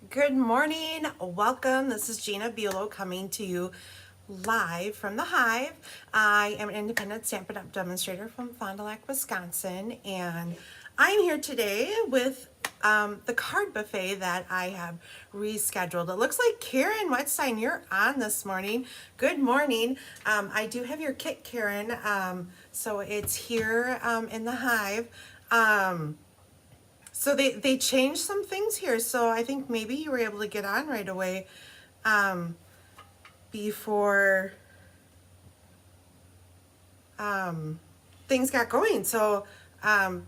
Good morning. Welcome. This is Gina Bulow coming to you live from the Hive. I am an independent Stampin' Up! Demonstrator from Fond du Lac, Wisconsin, and I'm here today with the card buffet that I have rescheduled. It looks like Karen Wetstein, you're on this morning. Good morning. I do have your kit, Karen. So it's here in the Hive. So they changed some things here, so I think maybe you were able to get on right away before things got going. So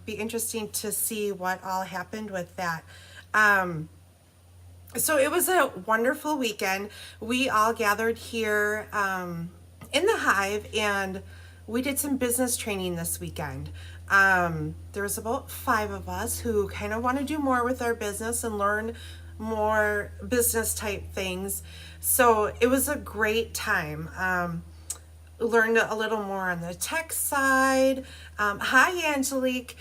be interesting to see what all happened with that. So it was a wonderful weekend. We all gathered here in the Hive, and we did some business training this weekend. There was about 5 of us who kind of want to do more with our business and learn more business type things. So it was a great time. Learned a little more on the tech side. Hi, Angelique.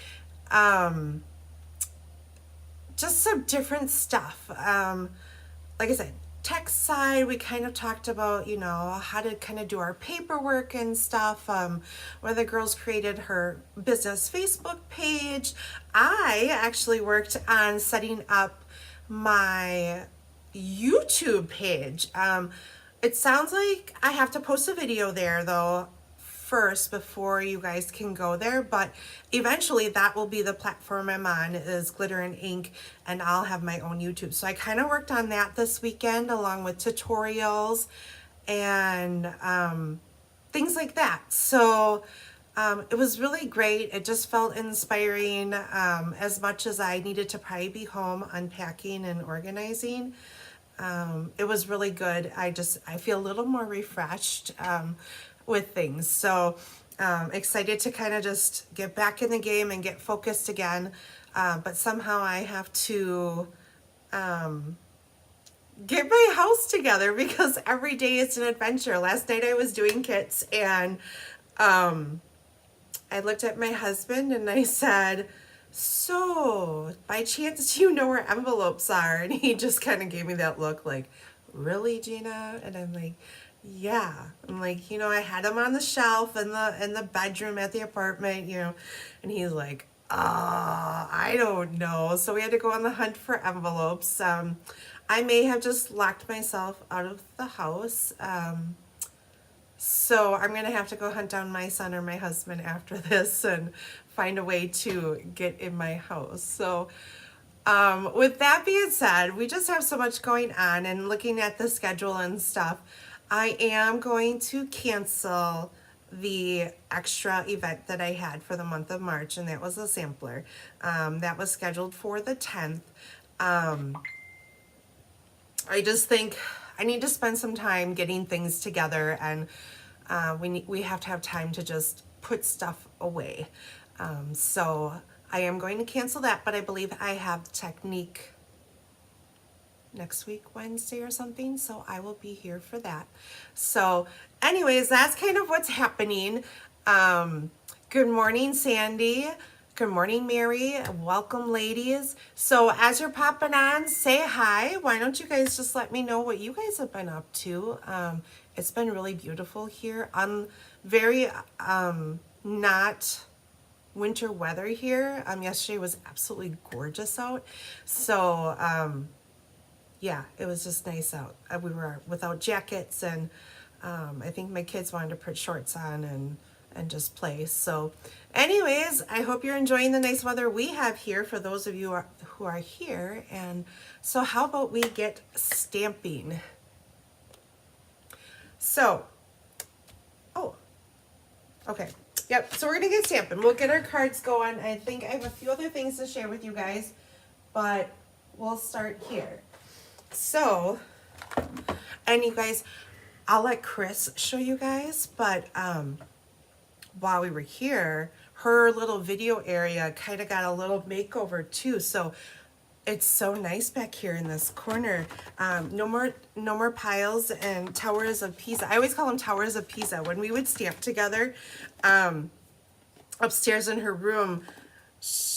Just some different stuff. Like I said, tech side, we kind of talked about, how to kind of do our paperwork and stuff. One of the girls created her business Facebook page. I actually worked on setting up my YouTube page. It sounds like I have to post a video there though first before you guys can go there, but eventually that will be the platform I'm on, is Glitter and Ink, and I'll have my own YouTube. So I kind of worked on that this weekend along with tutorials and things like that. So it was really great. It just felt inspiring, as much as I needed to probably be home unpacking and organizing. It was really good. I feel a little more refreshed with things. So excited to kind of just get back in the game and get focused again. But somehow I have to get my house together because every day it's an adventure. Last night I was doing kits, and I looked at my husband and I said, "So, by chance, do you know where envelopes are?" And he just kind of gave me that look like, "Really, Gina?" And I'm like, "Yeah." I'm like, I had them on the shelf in the bedroom at the apartment, and he's like, I don't know." So we had to go on the hunt for envelopes. I may have just locked myself out of the house. So I'm going to have to go hunt down my son or my husband after this and find a way to get in my house. So with that being said, we just have so much going on, and looking at the schedule and stuff, I am going to cancel the extra event that I had for the month of March, and that was a sampler. That was scheduled for the 10th. I just think I need to spend some time getting things together, and we have to have time to just put stuff away. So I am going to cancel that, but I believe I have Technique next week, Wednesday or something, so I will be here for that. So anyways, that's kind of what's happening. Good morning, Sandy. Good morning, Mary. Welcome, ladies. So as you're popping on, say hi. Why don't you guys just let me know what you guys have been up to? It's been really beautiful here. Very not winter weather here. Yesterday was absolutely gorgeous out. So yeah, it was just nice out. We were without jackets, and I think my kids wanted to put shorts on and just play. So anyways, I hope you're enjoying the nice weather we have here for those of you who are here. And so how about we get stamping? So, oh, okay. Yep, so we're gonna get stamping. We'll get our cards going. I think I have a few other things to share with you guys, but we'll start here. So, and you guys, I'll let Chris show you guys, but while we were here, her little video area kind of got a little makeover too. So it's so nice back here in this corner. No more piles and towers of Pisa. I always call them towers of Pisa. When we would stamp together upstairs in her room,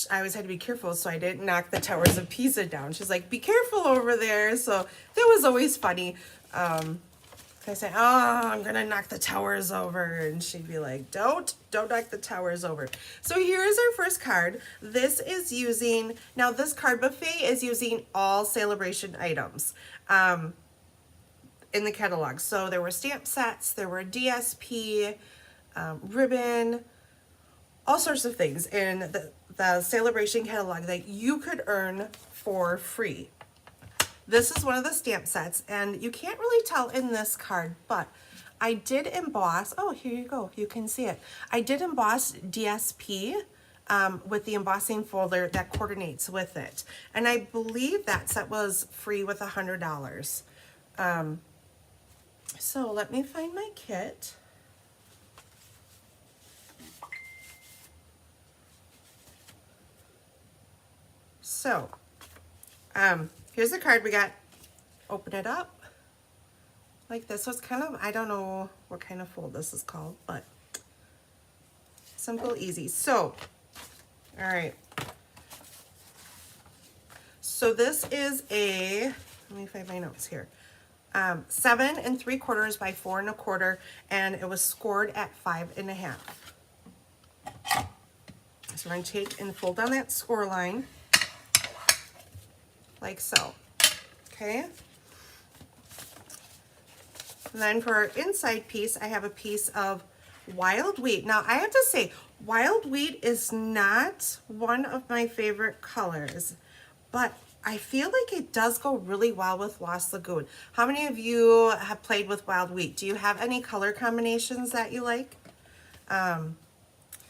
I always had to be careful so I didn't knock the towers of Pisa down. She's like, be careful over there. So that was always funny. I say, oh, I'm gonna knock the towers over, and she'd be like, don't knock the towers over. So here's our first card. This is using, now this card buffet is using all sale-a-bration items in the catalog. So there were stamp sets, there were DSP, ribbon, all sorts of things in the sale-a-bration catalog that you could earn for free. This is one of the stamp sets, and you can't really tell in this card, but I did emboss, oh, here you go, you can see it. I did emboss DSP with the embossing folder that coordinates with it. And I believe that set was free with $100. So let me find my kit. So, here's the card we got. Open it up like this. So it's kind of, I don't know what kind of fold this is called, but simple, easy. So, all right. So this is a, let me find my notes here. 7 3/4 by 4 1/4, and it was scored at 5 1/2. So we're going to take and fold down that score line like so. Okay. And then for our inside piece, I have a piece of wild wheat. Now I have to say, wild wheat is not one of my favorite colors, but I feel like it does go really well with Lost Lagoon. How many of you have played with wild wheat? Do you have any color combinations that you like? Like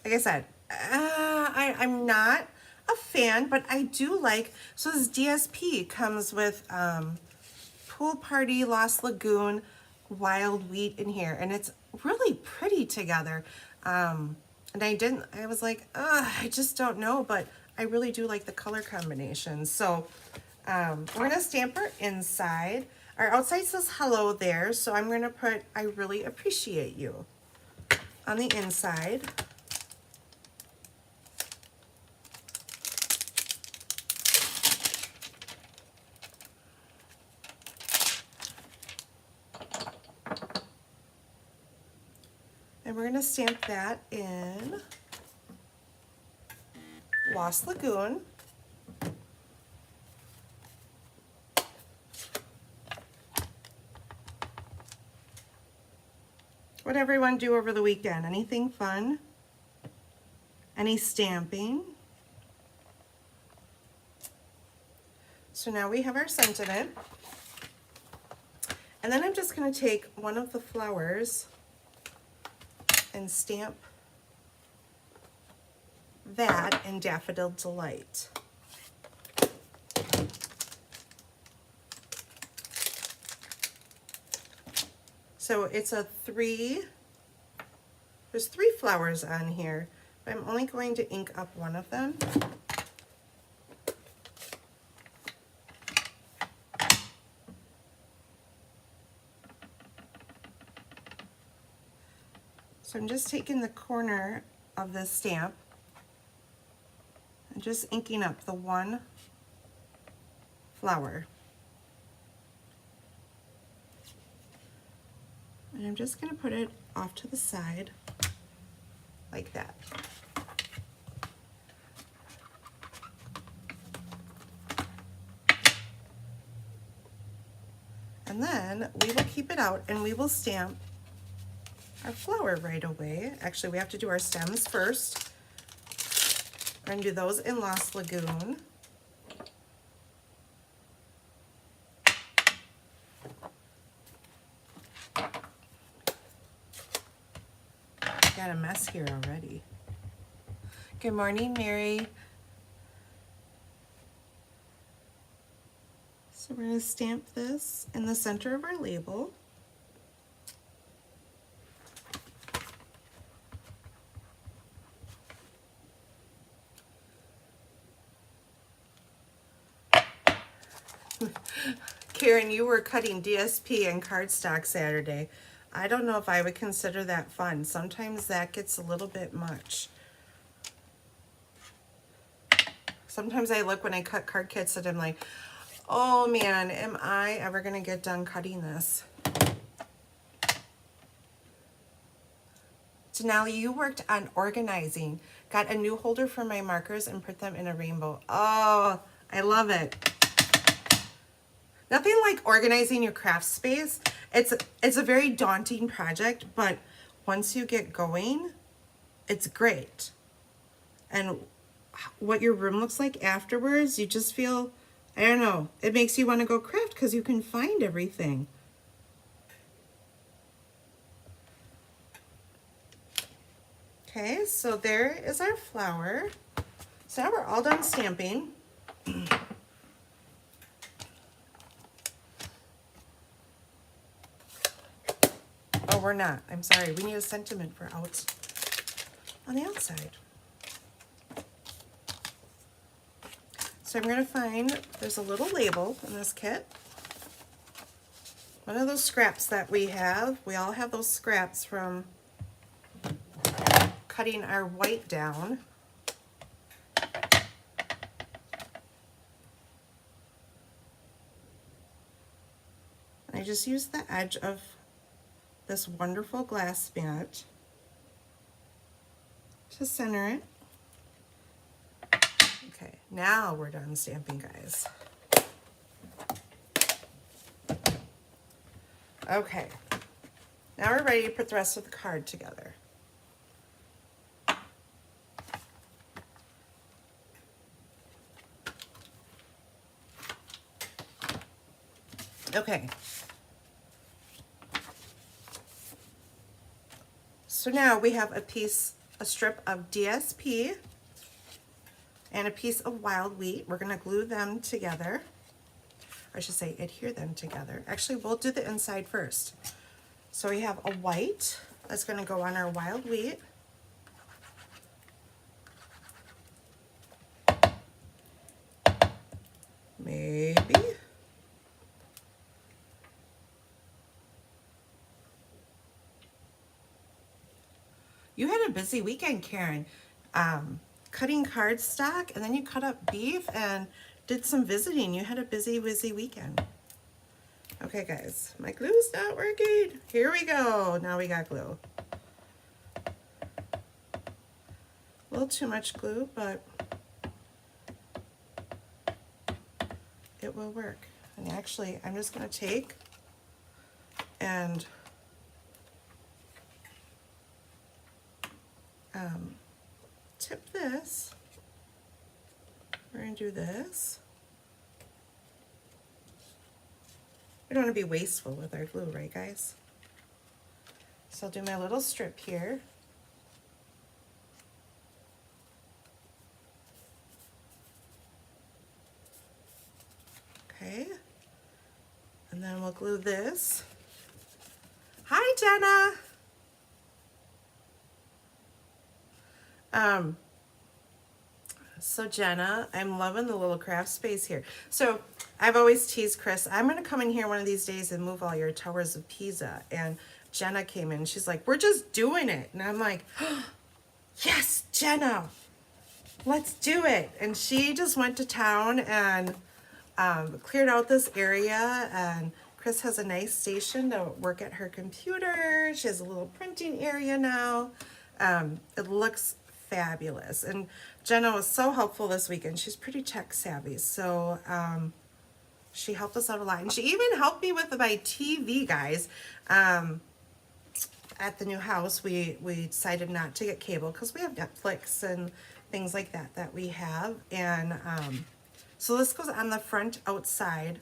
I said, I'm not a fan, but I do like, so this DSP comes with Pool Party, Lost Lagoon, wild wheat in here, and it's really pretty together. And I was like, I just don't know, but I really do like the color combination. So we're gonna stamp our inside. Our outside says hello there, so I'm gonna put I really appreciate you on the inside. And we're gonna stamp that in Lost Lagoon. What did everyone do over the weekend? Anything fun? Any stamping? So now we have our sentiment. And then I'm just going to take one of the flowers and stamp that in Daffodil Delight. So it's a there's 3 flowers on here, but I'm only going to ink up one of them. So I'm just taking the corner of this stamp and just inking up the one flower. And I'm just going to put it off to the side like that. And then we will keep it out and we will stamp our flower right away. Actually, we have to do our stems first. We're going to do those in Lost Lagoon. Got a mess here already. Good morning, Mary. So we're going to stamp this in the center of our label. Karen, you were cutting DSP and cardstock Saturday. I don't know if I would consider that fun. Sometimes that gets a little bit much. Sometimes I look when I cut card kits and I'm like, oh man, am I ever gonna get done cutting this? Denali, you worked on organizing. Got a new holder for my markers and put them in a rainbow. Oh, I love it. Nothing like organizing your craft space. It's a very daunting project, but once you get going, it's great. And what your room looks like afterwards, you just feel, I don't know, it makes you want to go craft because you can find everything. Okay, so there is our flower. So now we're all done stamping. Oh, we're not. I'm sorry. We need a sentiment for out on the outside. So I'm going to find, there's a little label in this kit. One of those scraps that we have. We all have those scraps from cutting our white down. I just used the edge of this wonderful glass mat to center it. Okay, now we're done stamping, guys. Okay, now we're ready to put the rest of the card together. Okay. So now we have a strip of DSP and a piece of wild wheat. We're going to glue them together. Or I should say adhere them together. Actually, we'll do the inside first. So we have a white that's going to go on our wild wheat. Maybe. You had a busy weekend, Karen. Cutting cardstock, and then you cut up beef and did some visiting. You had a busy weekend. Okay, guys, my glue's not working. Here we go. Now we got glue. A little too much glue, but it will work. And actually, I'm just going to take and tip this. We're going to do this. We don't want to be wasteful with our glue, right, guys? So I'll do my little strip here. Okay. And then we'll glue this. Hi, Jenna. So Jenna, I'm loving the little craft space here. So I've always teased Chris, I'm going to come in here one of these days and move all your towers of Pisa. And Jenna came in, she's like, we're just doing it. And I'm like, oh, yes, Jenna, let's do it. And she just went to town and cleared out this area. And Chris has a nice station to work at her computer. She has a little printing area now. It looks fabulous. And Jenna was so helpful this weekend. She's pretty tech savvy. So she helped us out a lot. And she even helped me with my TV, guys. At the new house, we decided not to get cable because we have Netflix and things like that we have. And so this goes on the front outside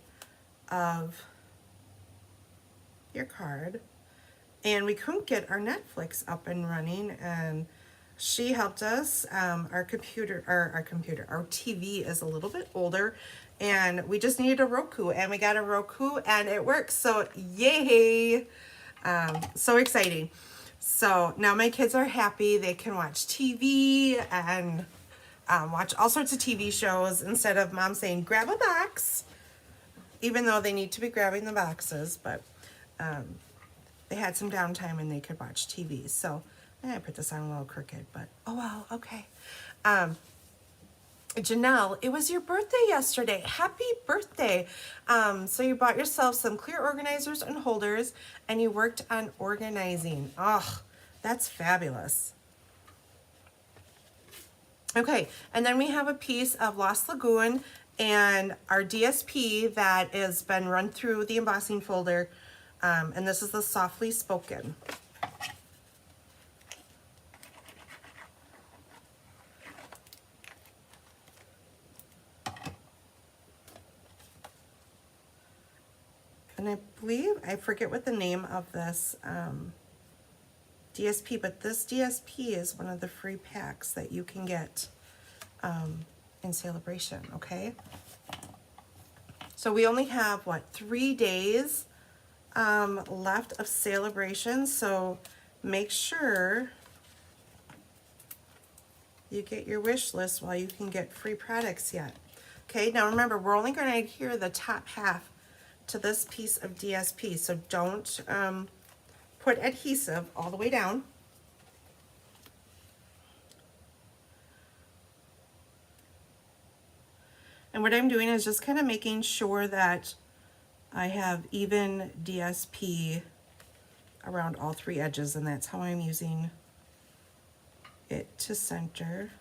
of your card. And we couldn't get our Netflix up and running, and she helped us. Our TV is a little bit older, and we just needed a Roku, and we got a Roku, and it works. So yay! So exciting. So now my kids are happy. They can watch TV and watch all sorts of TV shows instead of mom saying, grab a box, even though they need to be grabbing the boxes, but they had some downtime and they could watch TV. So I put this on a little crooked, but oh well, okay. Janelle, it was your birthday yesterday. Happy birthday. So you bought yourself some clear organizers and holders and you worked on organizing. Oh, that's fabulous. Okay, and then we have a piece of Lost Lagoon and our DSP that has been run through the embossing folder. And this is the Softly Spoken. And I believe, I forget what the name of this DSP, but this DSP is one of the free packs that you can get in sale-a-bration, okay? So we only have, what, 3 days left of sale-a-bration, so make sure you get your wish list while you can get free products yet. Okay, now remember, we're only going to adhere the top half to this piece of DSP, so don't put adhesive all the way down. And what I'm doing is just kind of making sure that I have even DSP around all 3 edges, and that's how I'm using it to center.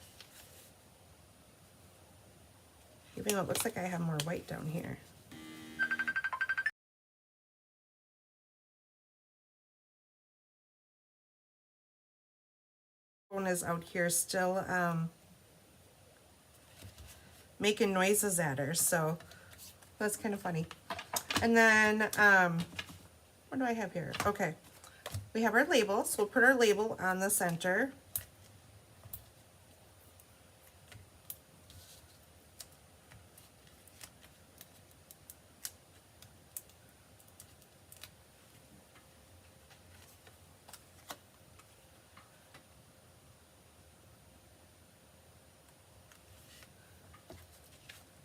Even though it looks like I have more white down here. Phone is out here still making noises at her, so that's kind of funny. And then what do I have here? Okay, we have our label, so we'll put our label on the center.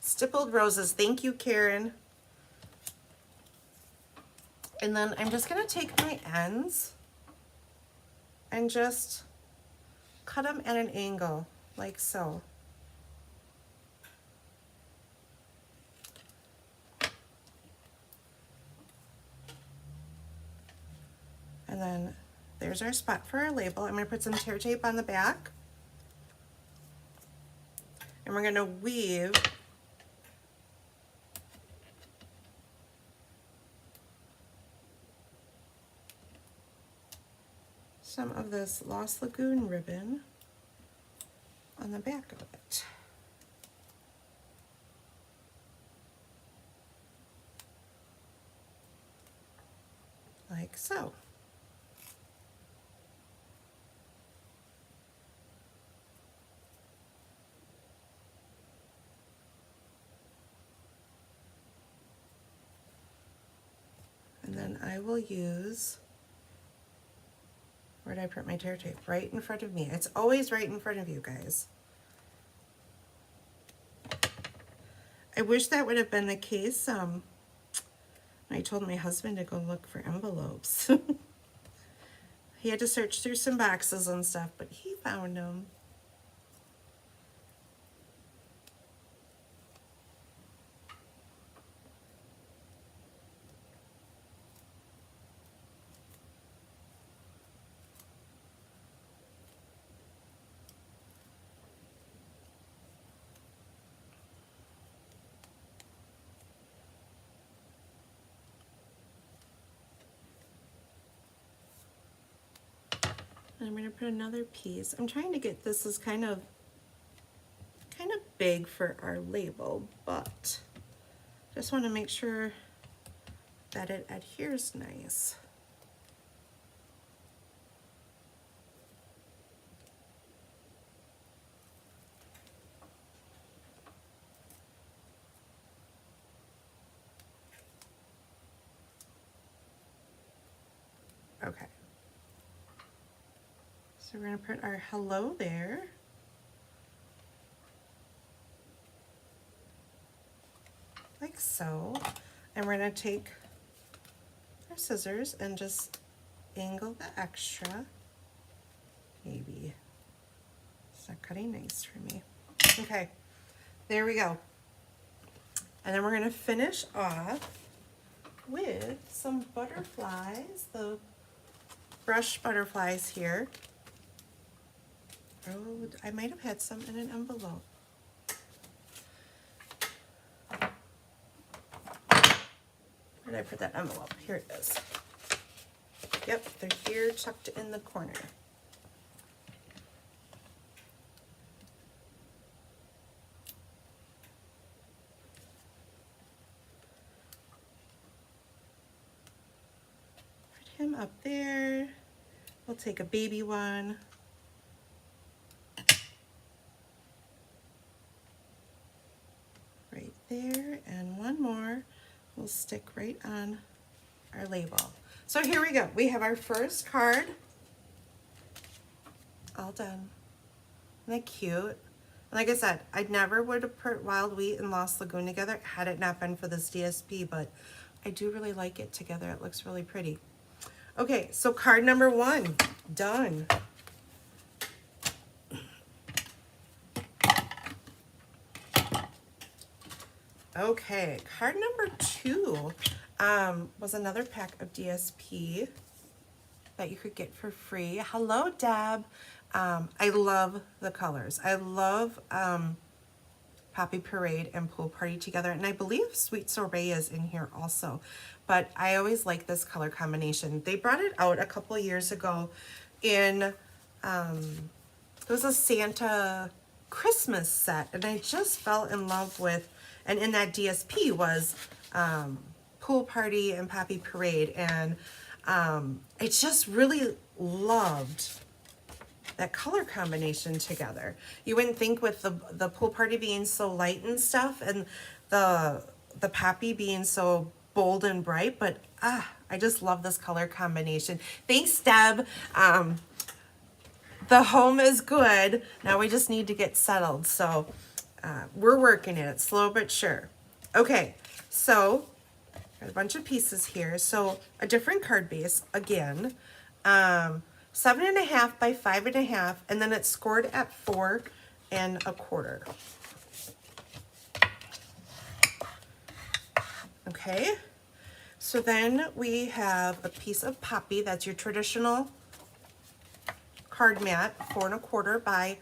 Stippled roses, thank you, Karen. And then I'm just gonna take my ends and just cut them at an angle, like so. And then there's our spot for our label. I'm gonna put some tear tape on the back. And we're gonna weave some of this Lost Lagoon ribbon on the back of it. Like so. And then I will use, where did I print my tear tape? Right in front of me. It's always right in front of you guys. I wish that would have been the case. I told my husband to go look for envelopes. He had to search through some boxes and stuff, but he found them. I'm going to put another piece. I'm trying to get this as kind of big for our label, but just want to make sure that it adheres nice. Okay. So we're going to put our hello there. Like so. And we're going to take our scissors and just angle the extra. Maybe it's not cutting nice for me. Okay. There we go. And then we're going to finish off with some butterflies, the brush butterflies here. Oh, I might have had some in an envelope. Where did I put that envelope? Here it is. Yep, they're here tucked in the corner. Put him up there. We'll take a baby one. Right there, and one more will stick right on our label. So here we go. We have our first card all done. Isn't that cute? Like I said, I never would have put Wild Wheat and Lost Lagoon together had it not been for this DSP, but I do really like it together. It looks really pretty. Okay, so card number 1, done. Okay, card number 2 was another pack of DSP that you could get for free. Hello, Deb. I love the colors. I love Poppy Parade and Pool Party together, and I believe Sweet Sorbet is in here also, but I always like this color combination. They brought it out a couple of years ago in, it was a Santa Christmas set, and I just fell in love with, and in that DSP was Pool Party and Poppy Parade, and I just really loved that color combination together. You wouldn't think with the Pool Party being so light and stuff, and the Poppy being so bold and bright, but I just love this color combination. Thanks, Deb. The home is good. Now we just need to get settled, so we're working it, slow but sure. Okay, so a bunch of pieces here. So a different card base again. 7.5 by 5.5, and then it's scored at 4 1/4. Okay, so then we have a piece of Poppy. That's your traditional card mat, 4 1/4 by,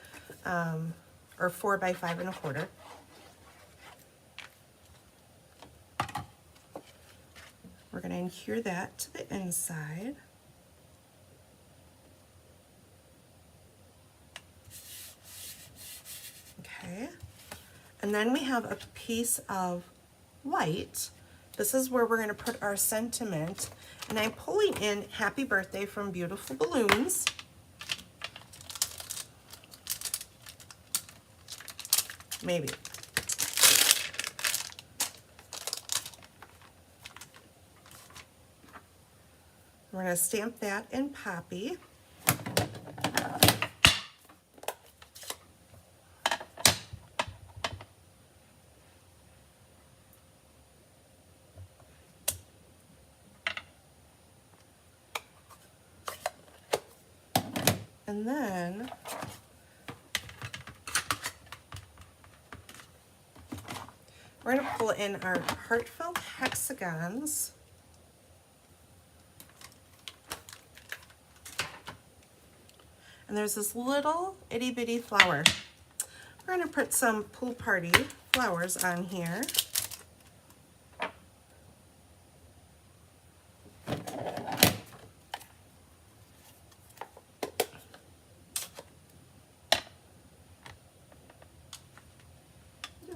or 4 by 5 1/4. We're going to adhere that to the inside. Okay, and then we have a piece of white. This is where we're going to put our sentiment, and I'm pulling in Happy Birthday from Beautiful Balloons. Maybe. We're going to stamp that in Poppy. And then we're going to pull in our heartfelt hexagons. And there's this little itty bitty flower. We're going to put some Pool Party flowers on here.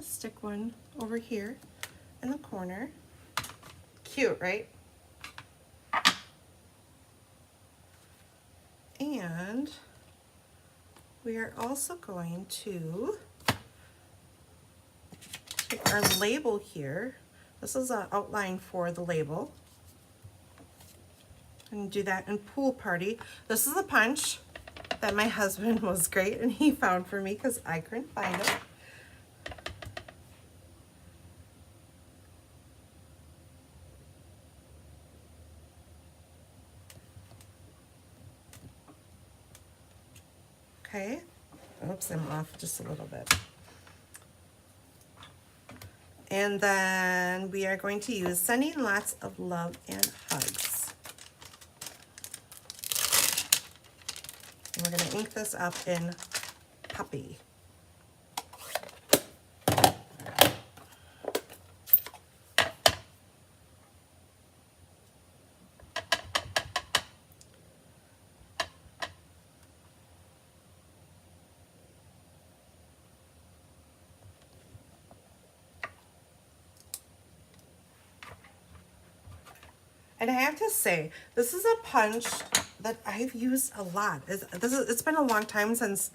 Stick one over here in the corner. Cute, right? And we are also going to take our label here. This is an outline for the label. And do that in Pool Party. This is a punch that my husband was great and he found for me because I couldn't find it. Okay, oops, I'm off just a little bit. And then we are going to use sending lots of love and hugs. And we're going to ink this up in Puppy. And I have to say, this is a punch that I've used a lot. It's been a long time since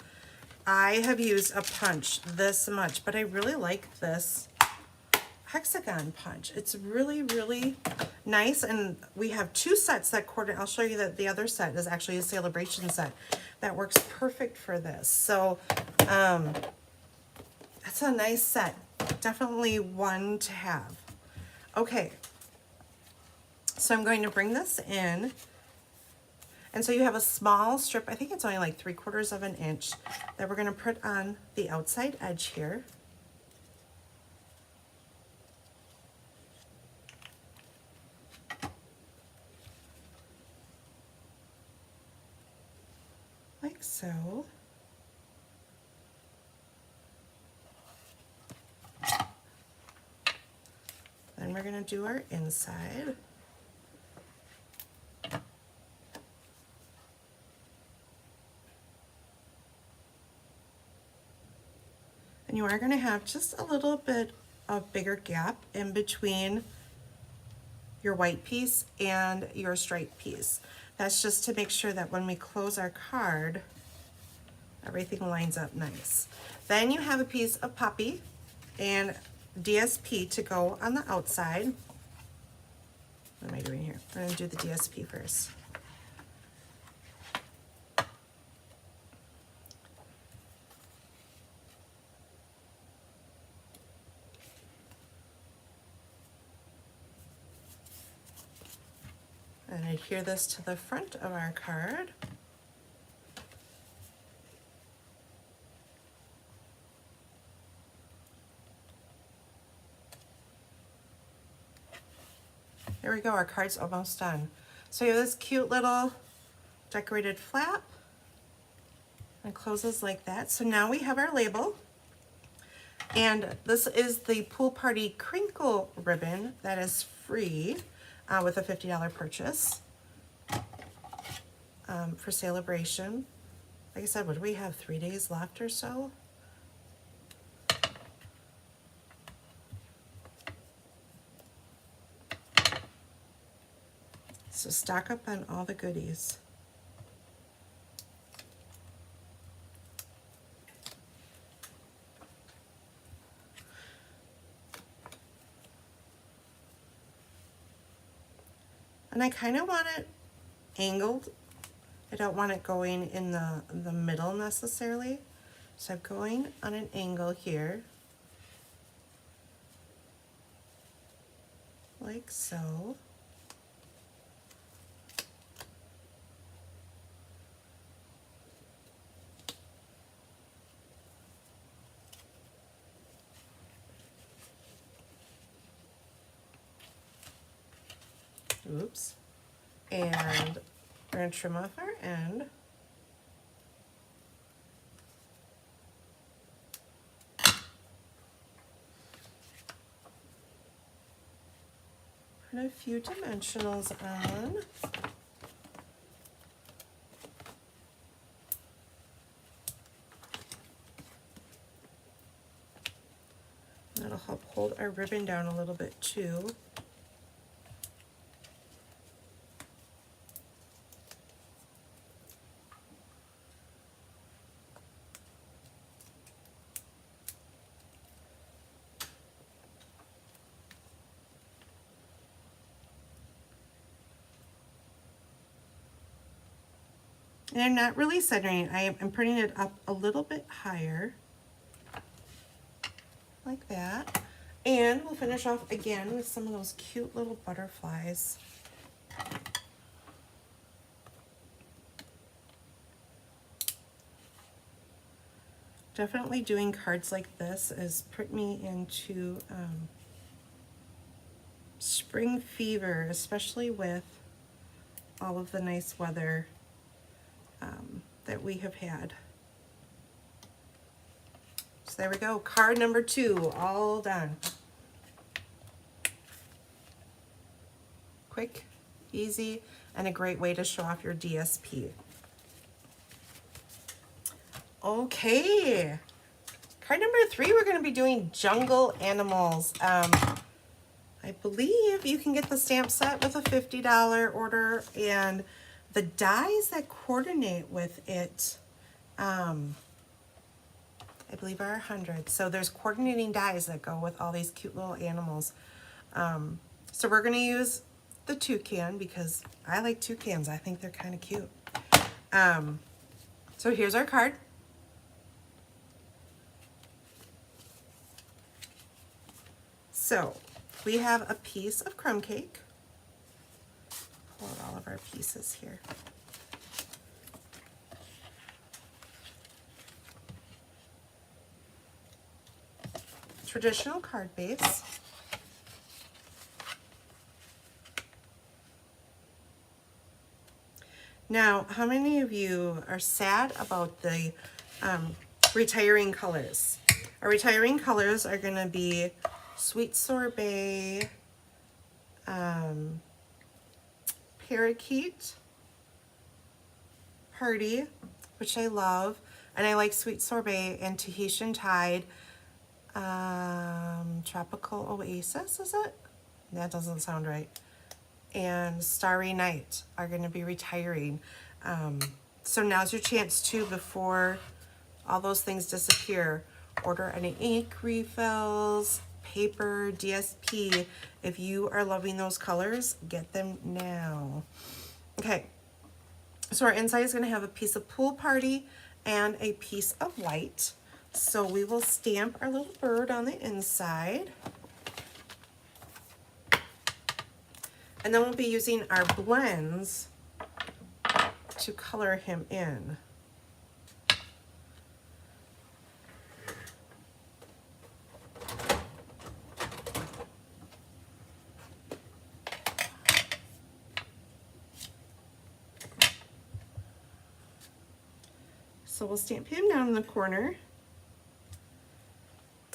I have used a punch this much, but I really like this hexagon punch. It's really, really nice. And we have two sets that coordinate. I'll show you that the other set is actually a sale-a-bration set that works perfect for this. So that's a nice set. Definitely one to have. Okay. So I'm going to bring this in, and so you have a small strip, I think it's only like 3/4 of an inch, that we're going to put on the outside edge here. Like so. Then we're going to do our inside. And you are going to have just a little bit of bigger gap in between your white piece and your striped piece. That's just to make sure that when we close our card, everything lines up nice. Then you have a piece of Puppy and DSP to go on the outside. What am I doing here? I'm going to do the DSP first. And adhere this to the front of our card. There we go, our card's almost done. So you have this cute little decorated flap. It closes like that. So now we have our label. And this is the Pool Party Crinkle ribbon that is free with a $50 purchase for sale-a-bration. Like I said, what do we have, 3 days left or so? So stock up on all the goodies. And I kind of want it angled. I don't want it going in the middle necessarily. So I'm going on an angle here. Like so. Oops. And we're going to trim off our end. Put a few dimensionals on. That'll help hold our ribbon down a little bit too. And I'm not really centering it. I'm putting it up a little bit higher, like that. And we'll finish off again with some of those cute little butterflies. Definitely doing cards like this has put me into spring fever, especially with all of the nice weather that we have had. So there we go, card number 2, all done. Quick, easy, and a great way to show off your DSP. Okay, card number 3, we're going to be doing jungle animals. I believe you can get the stamp set with a $50 order, and the dies that coordinate with it, I believe are 100. So there's coordinating dies that go with all these cute little animals. So we're going to use the toucan because I like toucans. I think they're kind of cute. So here's our card. So we have a piece of crumb cake. Pull out all of our pieces here. Traditional card base. Now, how many of you are sad about the retiring colors? Our retiring colors are going to be Sweet Sorbet, Parakeet, Party, which I love, and I like Sweet Sorbet, and Tahitian Tide, Tropical Oasis, is it? That doesn't sound right. And Starry Night are going to be retiring. So now's your chance to, before all those things disappear, order any ink refills, paper, DSP. If you are loving those colors, get them now. Okay, so our inside is going to have a piece of Pool Party and a piece of white. So we will stamp our little bird on the inside. And then we'll be using our blends to color him in. So we'll stamp him down in the corner.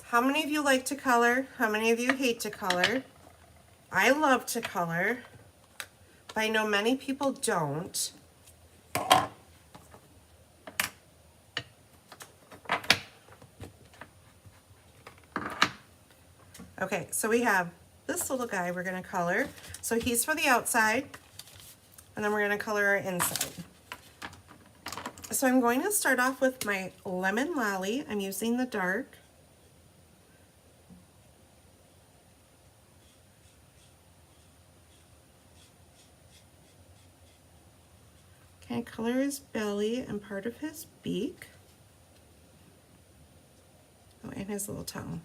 How many of you like to color? How many of you hate to color? I love to color, but I know many people don't. Okay, so we have this little guy we're going to color. So he's for the outside, and then we're going to color our inside. So I'm going to start off with my Lemon Lolly. I'm using the dark. Kind of color his belly and part of his beak. Oh, and his little tongue.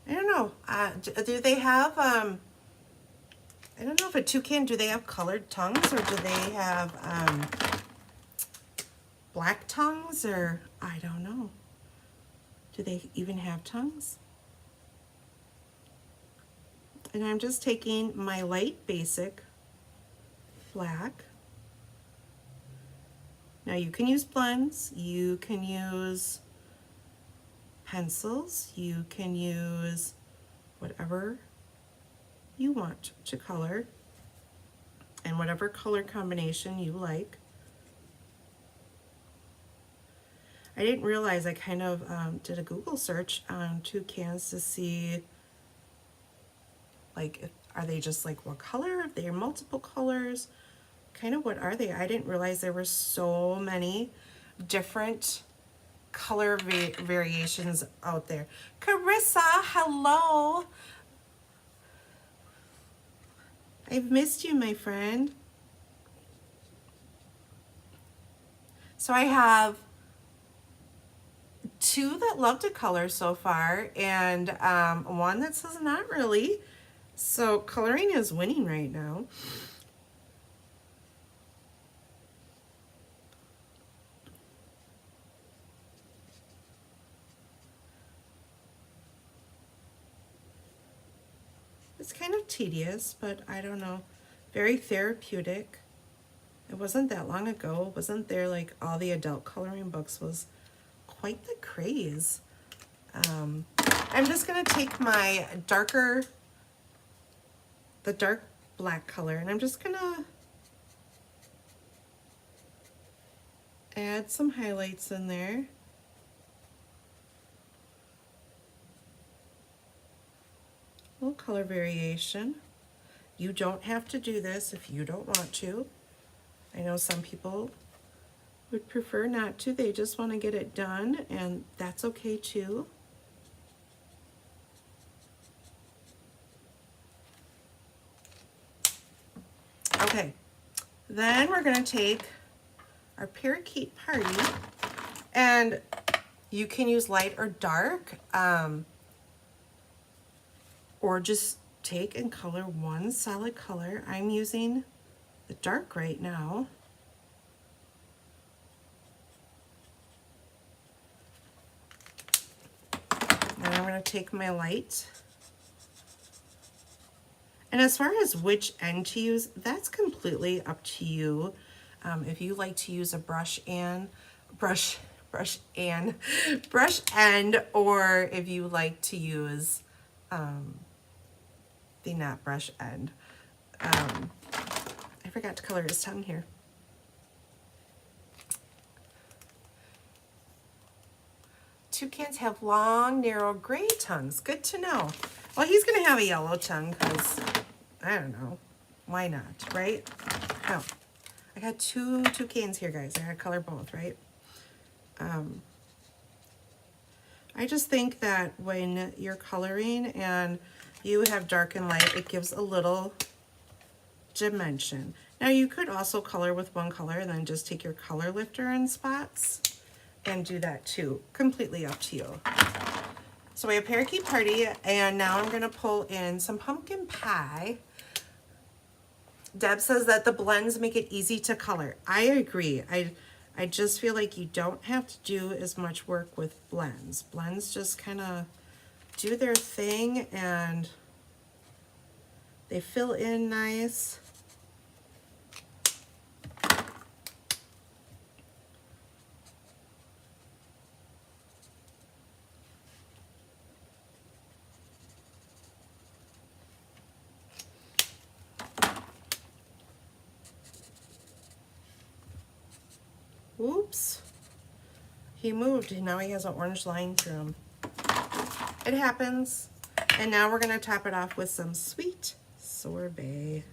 I don't know. Do they have, I don't know if a toucan, do they have colored tongues, or do they have black tongues, or I don't know. Do they even have tongues? And I'm just taking my light basic black. Now you can use blends, you can use pencils, you can use whatever you want to color and whatever color combination you like. I didn't realize, I kind of did a Google search on toucans to see, like, are they just like what color? If they are multiple colors, kind of what are they? I didn't realize there were so many different color variations out there. Carissa, hello. I've missed you, my friend. So I have two that love to color so far, and one that says not really. So coloring is winning right now. It's kind of tedious, but I don't know. Very therapeutic. It wasn't that long ago. Wasn't there like all the adult coloring books was quite the craze. I'm just gonna take my the dark black color, and I'm just gonna add some highlights in there. A little color variation. You don't have to do this if you don't want to. I know some people would prefer not to. They just want to get it done, and that's okay too. Okay, then we're going to take our Parakeet Party, and you can use light or dark, or just take and color one solid color. I'm using the dark right now. Then I'm going to take my light. And as far as which end to use, that's completely up to you. If you like to use a brush end, or if you like to use the not brush end. I forgot to color his tongue here. Toucans have long, narrow gray tongues. Good to know. Well, he's going to have a yellow tongue because, I don't know, why not, right? Oh, I got two toucans here, guys. I got to color both, right? I just think that when you're coloring and you have dark and light, it gives a little dimension. Now you could also color with one color and then just take your color lifter in spots and do that too. Completely up to you. So we have Parakeet Party, and now I'm gonna pull in some pumpkin pie. Deb says that the blends make it easy to color. I agree. I just feel like you don't have to do as much work with blends. Blends just kind of do their thing and they fill in nice. Oops, he moved and now he has an orange line through him. It happens. And now we're gonna top it off with some sweet sorbet.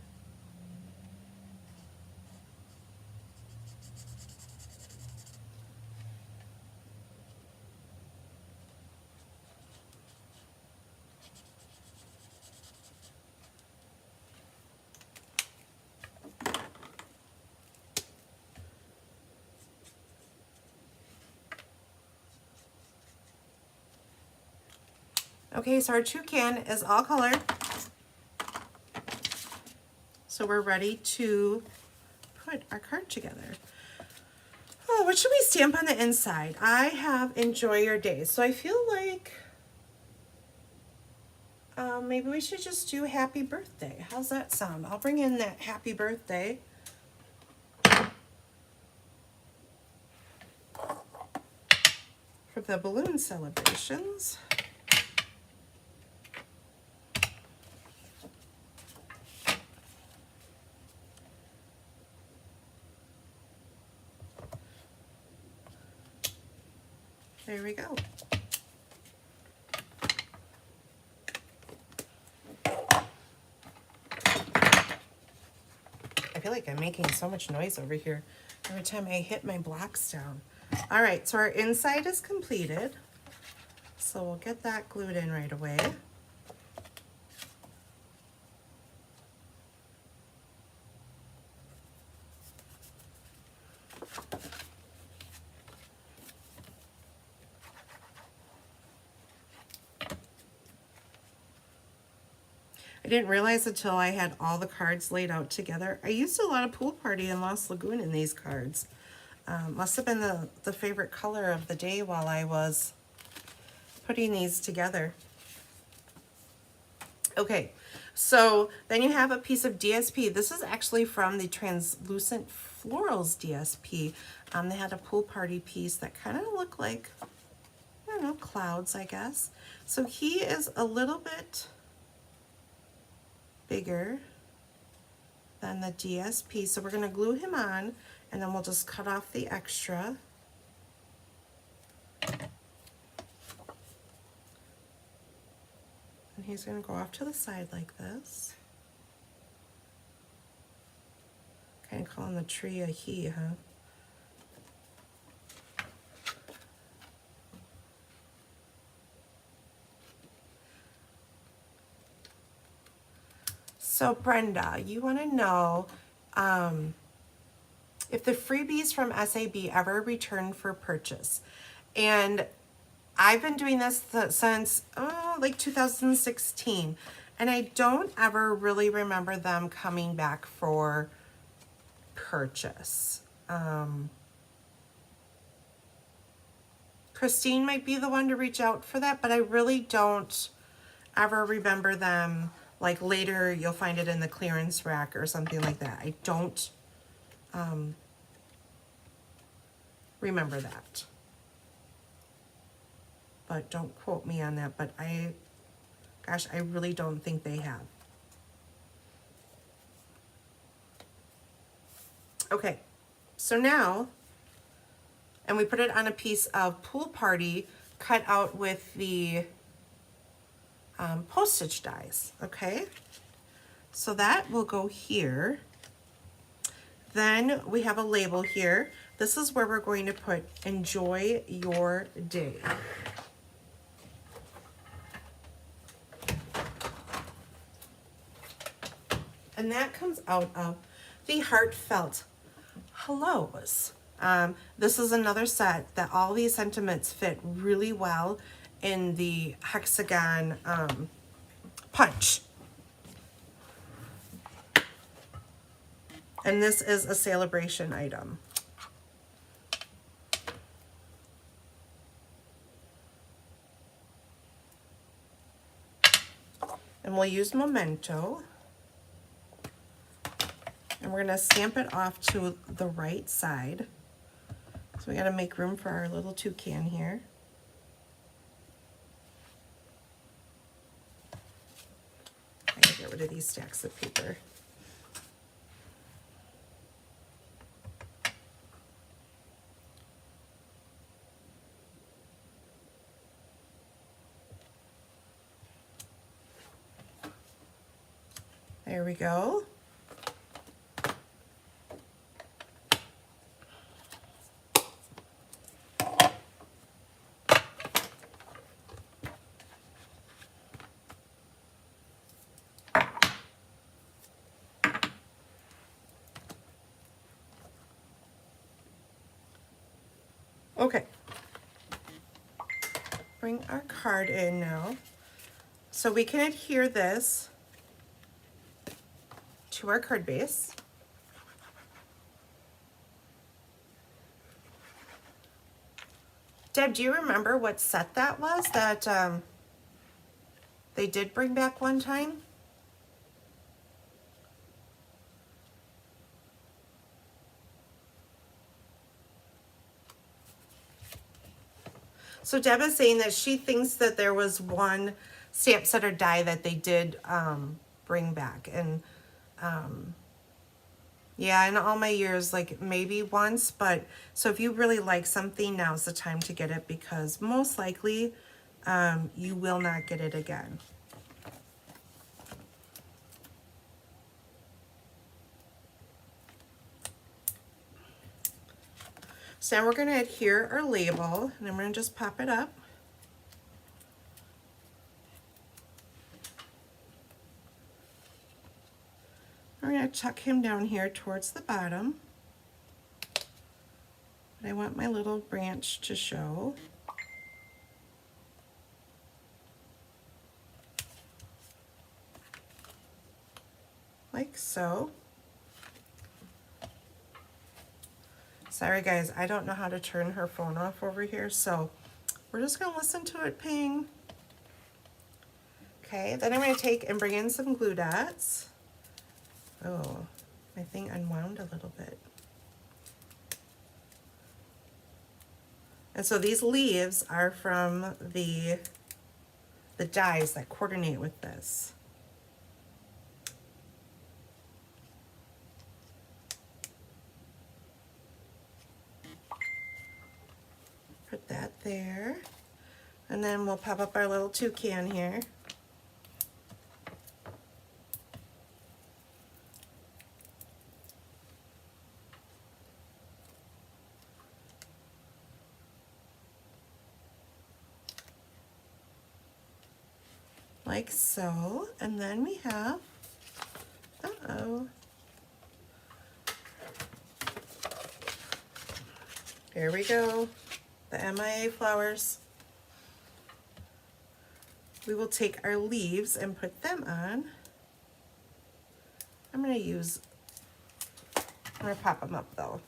Okay, so our toucan is all colored. So we're ready to put our card together. Oh, what should we stamp on the inside? I have enjoy your day. So I feel like maybe we should just do happy birthday. How's that sound? I'll bring in that happy birthday. For the balloon celebrations. There we go. I feel like I'm making so much noise over here every time I hit my blocks down. All right, so our inside is completed. So we'll get that glued in right away. I didn't realize until I had all the cards laid out together. I used a lot of Pool Party and Lost Lagoon in these cards. Must have been the favorite color of the day while I was putting these together. Okay, So then you have a piece of DSP. This is actually from the Translucent Florals DSP. They had a pool party piece that kind of looked like, I don't know, clouds, I guess. So he is a little bit bigger than the DSP. So we're going to glue him on, and then we'll just cut off the extra. And he's going to go off to the side like this. Kind of calling the tree a he, huh? So Brenda, you want to know if the freebies from SAB ever return for purchase. And I've been doing this since like 2016, and I don't ever really remember them coming back for purchase. Christine might be the one to reach out for that, but I really don't ever remember them. Like later you'll find it in the clearance rack or something like that. I don't remember that. But don't quote me on that, but I really don't think they have. Okay, so now, and we put it on a piece of Pool Party cut out with the postage dies, okay? So that will go here. Then we have a label here. This is where we're going to put enjoy your day. And that comes out of the heartfelt hellos. This is another set that all these sentiments fit really well in the hexagon punch. And this is a sale-a-bration item. And we'll use Memento. And we're gonna stamp it off to the right side. So we gotta make room for our little toucan here. I gotta get rid of these stacks of paper. There we go. Okay, bring our card in now. So we can adhere this to our card base. Deb, do you remember what set that was that they did bring back one time? So Deb is saying that she thinks that there was one stamp set or die that they did bring back. And yeah, in all my years, like maybe once, but so if you really like something, now's the time to get it, because most likely you will not get it again. So now we're going to adhere our label, and I'm going to just pop it up. We're going to tuck him down here towards the bottom. But I want my little branch to show. Like so. Sorry guys, I don't know how to turn her phone off over here, so we're just gonna listen to it ping. Okay, then I'm going to take and bring in some glue dots. Oh, my thing unwound a little bit. And so these leaves are from the dies that coordinate with this. Put that there. And then we'll pop up our little toucan here. Like so. And then we have, here we go, the MIA flowers. We will take our leaves and put them on. I'm going to pop them up though.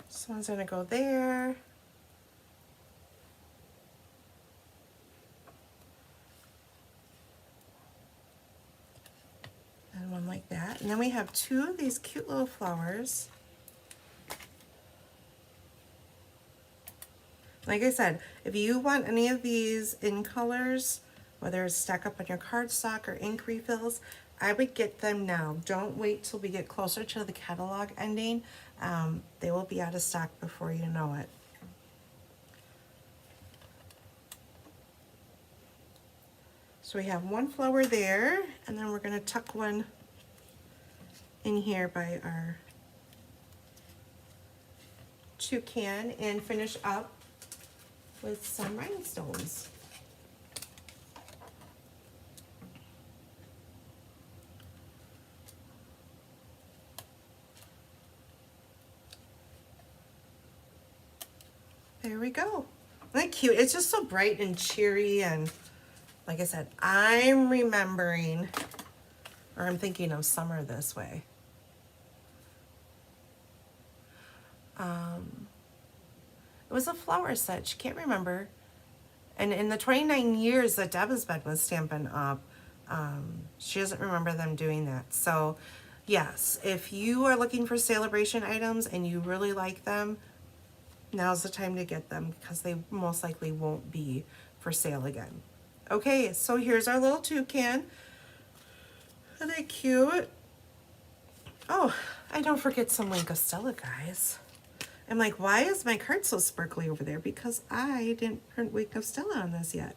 This one's going to go there. And one like that. And then we have two of these cute little flowers. Like I said, if you want any of these in colors, whether it's stack up on your cardstock or ink refills, I would get them now. Don't wait till we get closer to the catalog ending. They will be out of stock before you know it. So we have one flower there, and then we're going to tuck one in here by our toucan and finish up with some rhinestones. There we go. Isn't that cute? It's just so bright and cheery, and like I said, I'm remembering, or I'm thinking of summer this way. It was a flower set, she can't remember. And in the 29 years that Deb has been with Stampin' Up, she doesn't remember them doing that. So yes, if you are looking for sale-a-bration items and you really like them, now's the time to get them, because they most likely won't be for sale again. Okay, so here's our little toucan. Are they cute? Oh, I don't forget some Wink of Stella, guys. I'm like, why is my card so sparkly over there? Because I didn't print Wink of Stella on this yet.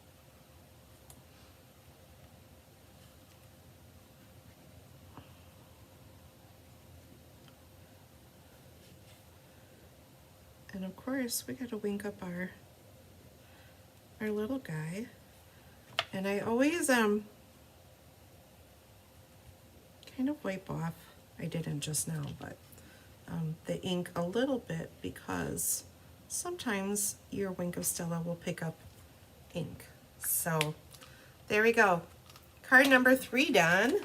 And of course, we got to wink up our little guy. And I always kind of wipe off, I didn't just now, but the ink a little bit, because sometimes your Wink of Stella will pick up ink. So there we go. Card number 3 done.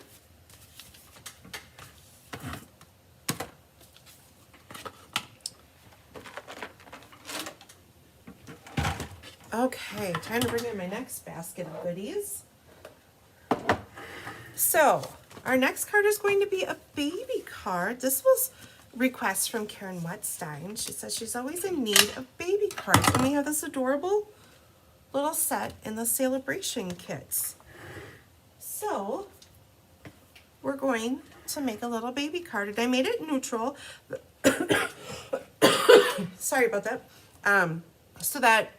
Okay, time to bring in my next basket of goodies. So our next card is going to be a baby card. This was request from Karen Wetstein. She says she's always in need of baby cards. And we have this adorable little set in the sale-a-bration kits. So we're going to make a little baby card. And I made it neutral. Sorry about that. So that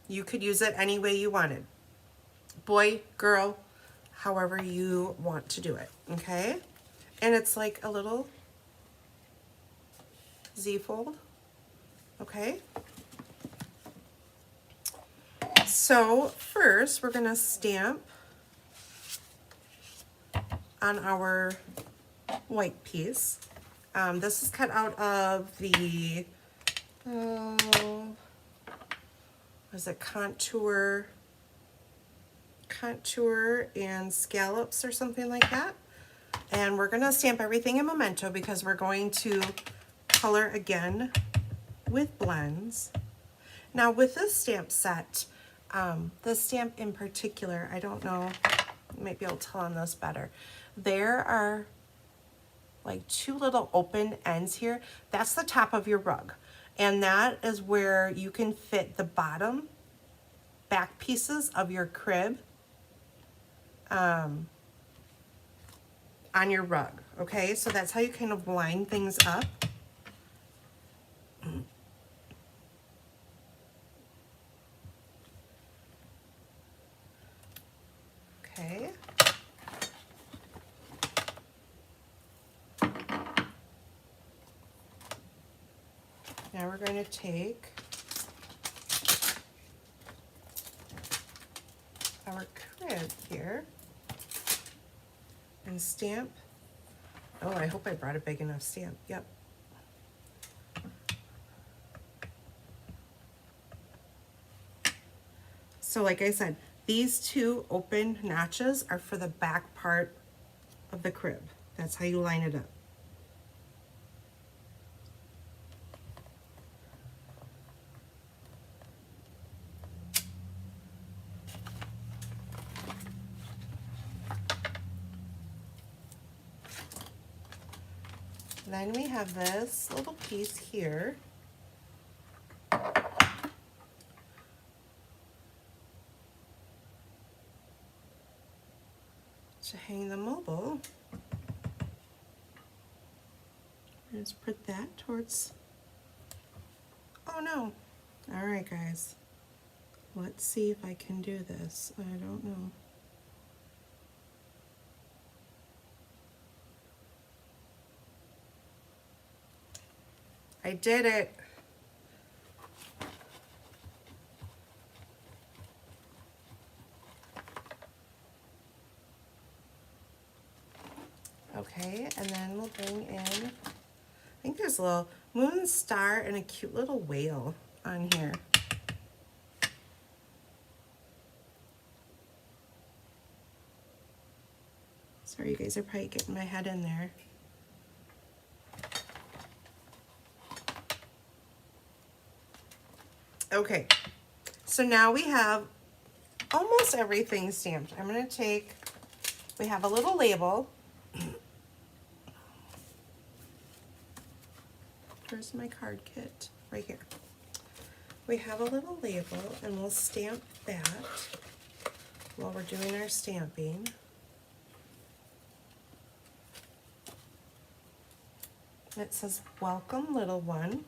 you could use it any way you wanted. Boy, girl, however you want to do it, okay? And it's like a little Z-fold, okay? So first, we're gonna stamp on our white piece. This is cut out of the, was it contour contour and scallops or something like that. And we're gonna stamp everything in Memento because we're going to color again with blends. Now with this stamp set, this stamp in particular, I don't know, maybe I'll tell on this better. There are like two little open ends here. That's the top of your rug. And that is where you can fit the bottom back pieces of your crib on your rug, okay? So that's how you kind of line things up. Okay. Now we're going to take our crib here and stamp. Oh, I hope I brought a big enough stamp. Yep. So like I said, these two open notches are for the back part of the crib. That's how you line it up. Then we have this little piece here. To hang the mobile. Let's put that towards, oh no. All right, guys. Let's see if I can do this. I don't know. I did it. Okay, and then we'll bring in, I think there's a little moon, star, and a cute little whale on here. Sorry, you guys are probably getting my head in there. Okay, so now we have almost everything stamped. I'm going to take, we have a little label. Where's my card kit? Right here. We have a little label and we'll stamp that while we're doing our stamping. It says, "Welcome, little one."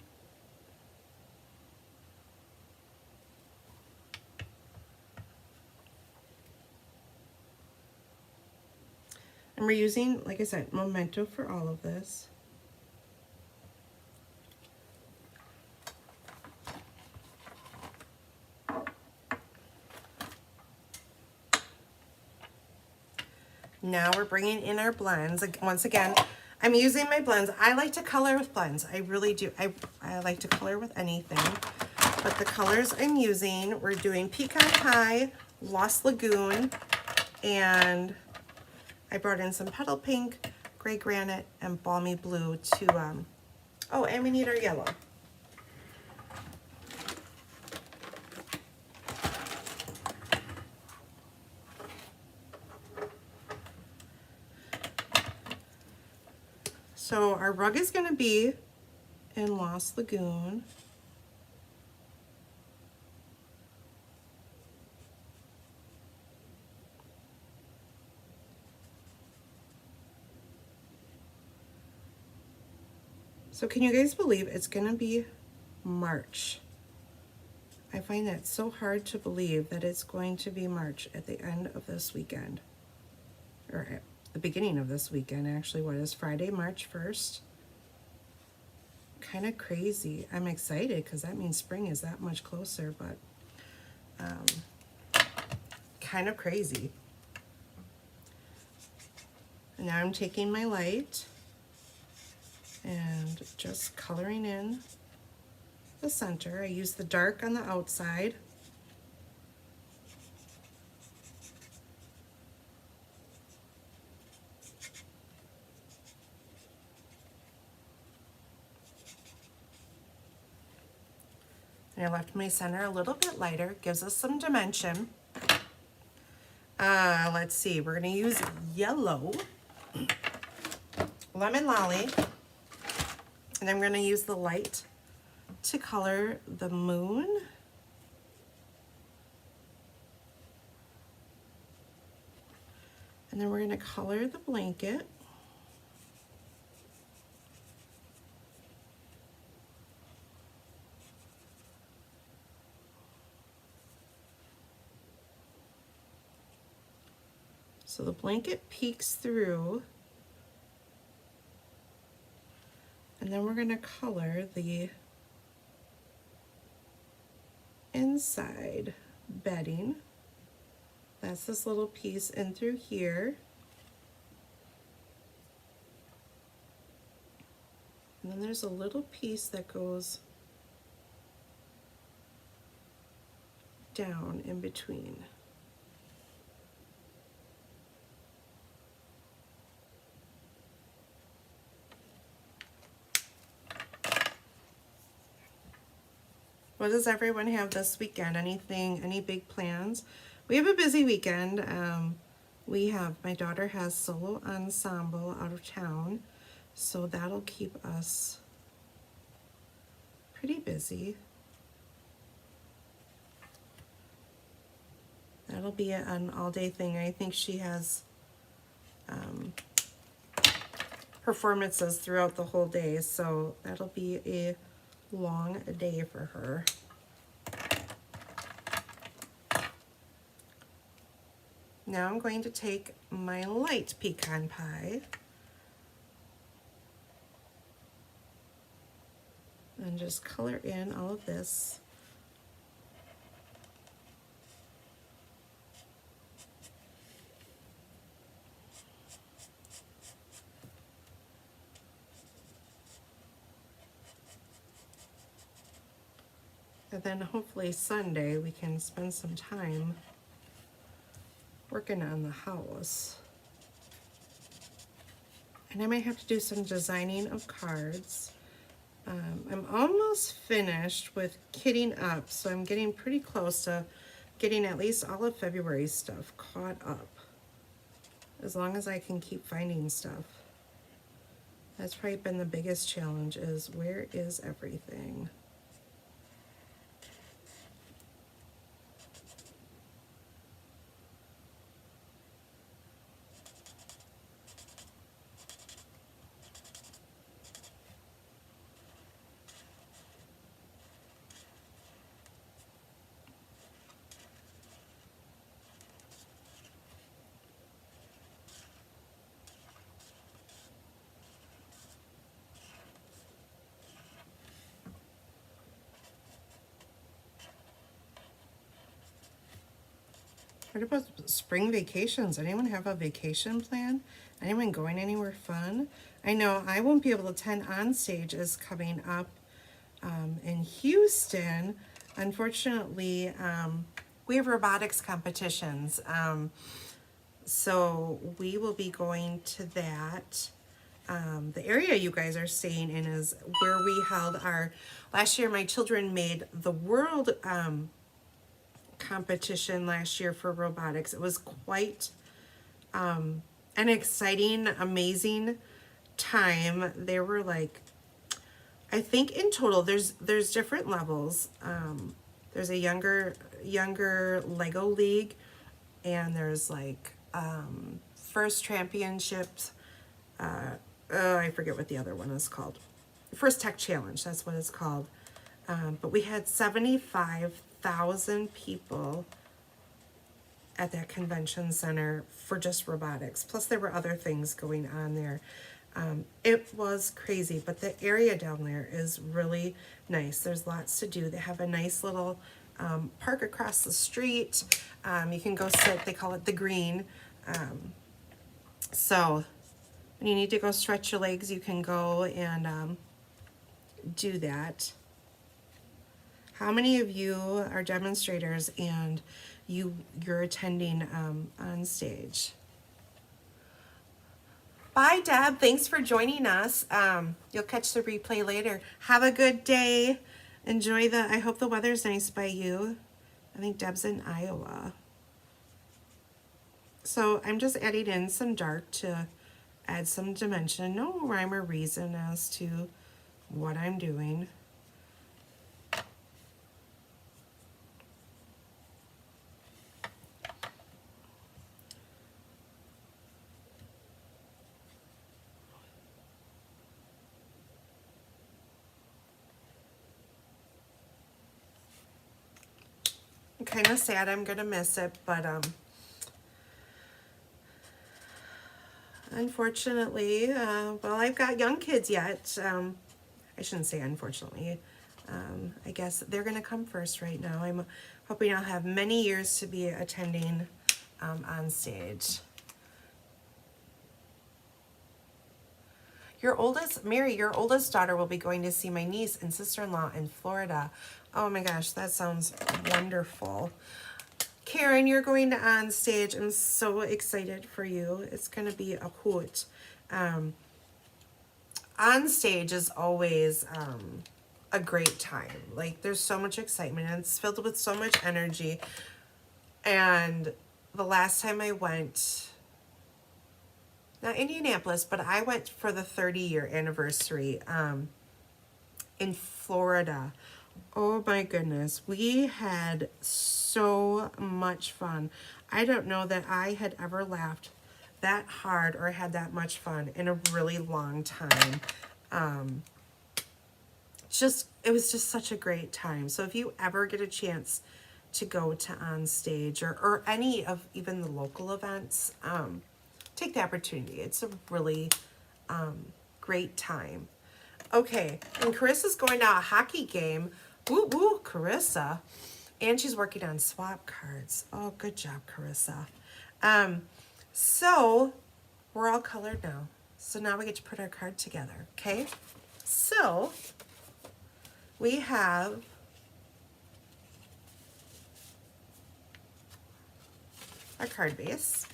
And we're using, like I said, Memento for all of this. Now we're bringing in our blends. Once again, I'm using my blends. I like to color with blends. I really do. I like to color with anything. But the colors I'm using, we're doing Pecan Pie, Lost Lagoon, and I brought in some Petal Pink, Gray Granite, and Balmy Blue to, oh, and we need our yellow. So our rug is going to be in Lost Lagoon. So can you guys believe it's going to be March? I find that so hard to believe that it's going to be March at the end of this weekend. Or at the beginning of this weekend, actually. What is Friday, March 1st? Kind of crazy. I'm excited because that means spring is that much closer, but kind of crazy. And now I'm taking my light and just coloring in the center. I use the dark on the outside. And I left my center a little bit lighter, gives us some dimension. Let's see, we're gonna use yellow, Lemon Lolly, and I'm gonna use the light to color the moon. And then we're gonna color the blanket. So the blanket peeks through, and then we're going to color the inside bedding. That's this little piece in through here. And then there's a little piece that goes down in between. What does everyone have this weekend? Anything, any big plans? We have a busy weekend. My daughter has solo ensemble out of town, so that'll keep us pretty busy. That'll be an all-day thing. I think she has performances throughout the whole day, so that'll be a long day for her. Now I'm going to take my light pecan pie and just color in all of this. And then hopefully Sunday we can spend some time working on the house. And I might have to do some designing of cards. I'm almost finished with kitting up, so I'm getting pretty close to getting at least all of February's stuff caught up. As long as I can keep finding stuff. That's probably been the biggest challenge, is where is everything? What about spring vacations? Anyone have a vacation plan? Anyone going anywhere fun? I know I won't be able to attend On Stage is coming up in Houston. Unfortunately, we have robotics competitions. So we will be going to that. The area you guys are staying in is where we held our, last year my children made the world competition last year for robotics. It was quite an exciting, amazing time. There were like, I think in total there's different levels. There's a younger Lego League, and there's like first championships. I forget what the other one is called. First Tech Challenge, that's what it's called. But we had 75,000 people at that convention center for just robotics. Plus there were other things going on there. It was crazy, but the area down there is really nice. There's lots to do. They have a nice little park across the street. You can go sit, they call it the green. So when you need to go stretch your legs, you can go and do that. How many of you are demonstrators and you're attending On Stage? Bye, Deb. Thanks for joining us. You'll catch the replay later. Have a good day. Enjoy the, I hope the weather's nice by you. I think Deb's in Iowa. So I'm just adding in some dark to add some dimension. No rhyme or reason as to what I'm doing. I'm kind of sad I'm gonna miss it, but unfortunately, well, I've got young kids yet. I shouldn't say unfortunately. I guess they're gonna come first right now. I'm hoping I'll have many years to be attending on stage. Your oldest, Mary, your oldest daughter will be going to see my niece and sister-in-law in Florida. Oh my gosh, that sounds wonderful. Karen, you're going to on stage. I'm so excited for you. It's going to be a hoot. On stage is always a great time. Like, there's so much excitement and it's filled with so much energy. And the last time I went, not Indianapolis, but I went for the 30-year anniversary in Florida. Oh my goodness, we had so much fun. I don't know that I had ever laughed that hard or had that much fun in a really long time. It was just such a great time. So if you ever get a chance to go to on stage or any of even the local events, take the opportunity. It's a really great time. Okay, and Carissa's going to a hockey game. Woo woo, Carissa. And she's working on swap cards. Oh, good job, Carissa. So we're all colored now. So now we get to put our card together, okay? So we have our card base.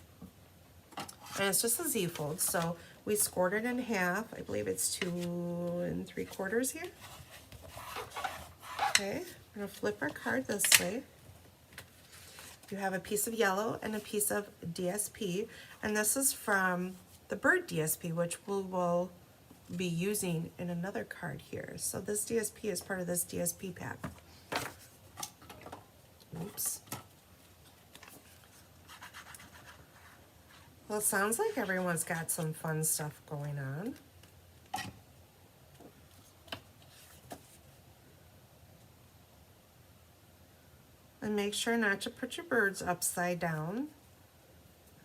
And it's just a Z fold, so we scored it in half. I believe it's 2 3/4 here. Okay, we're gonna flip our card this way. You have a piece of yellow and a piece of DSP, and this is from the bird DSP, which we will be using in another card here. So this DSP is part of this DSP pack. Oops. Well, it sounds like everyone's got some fun stuff going on. And make sure not to put your birds upside down.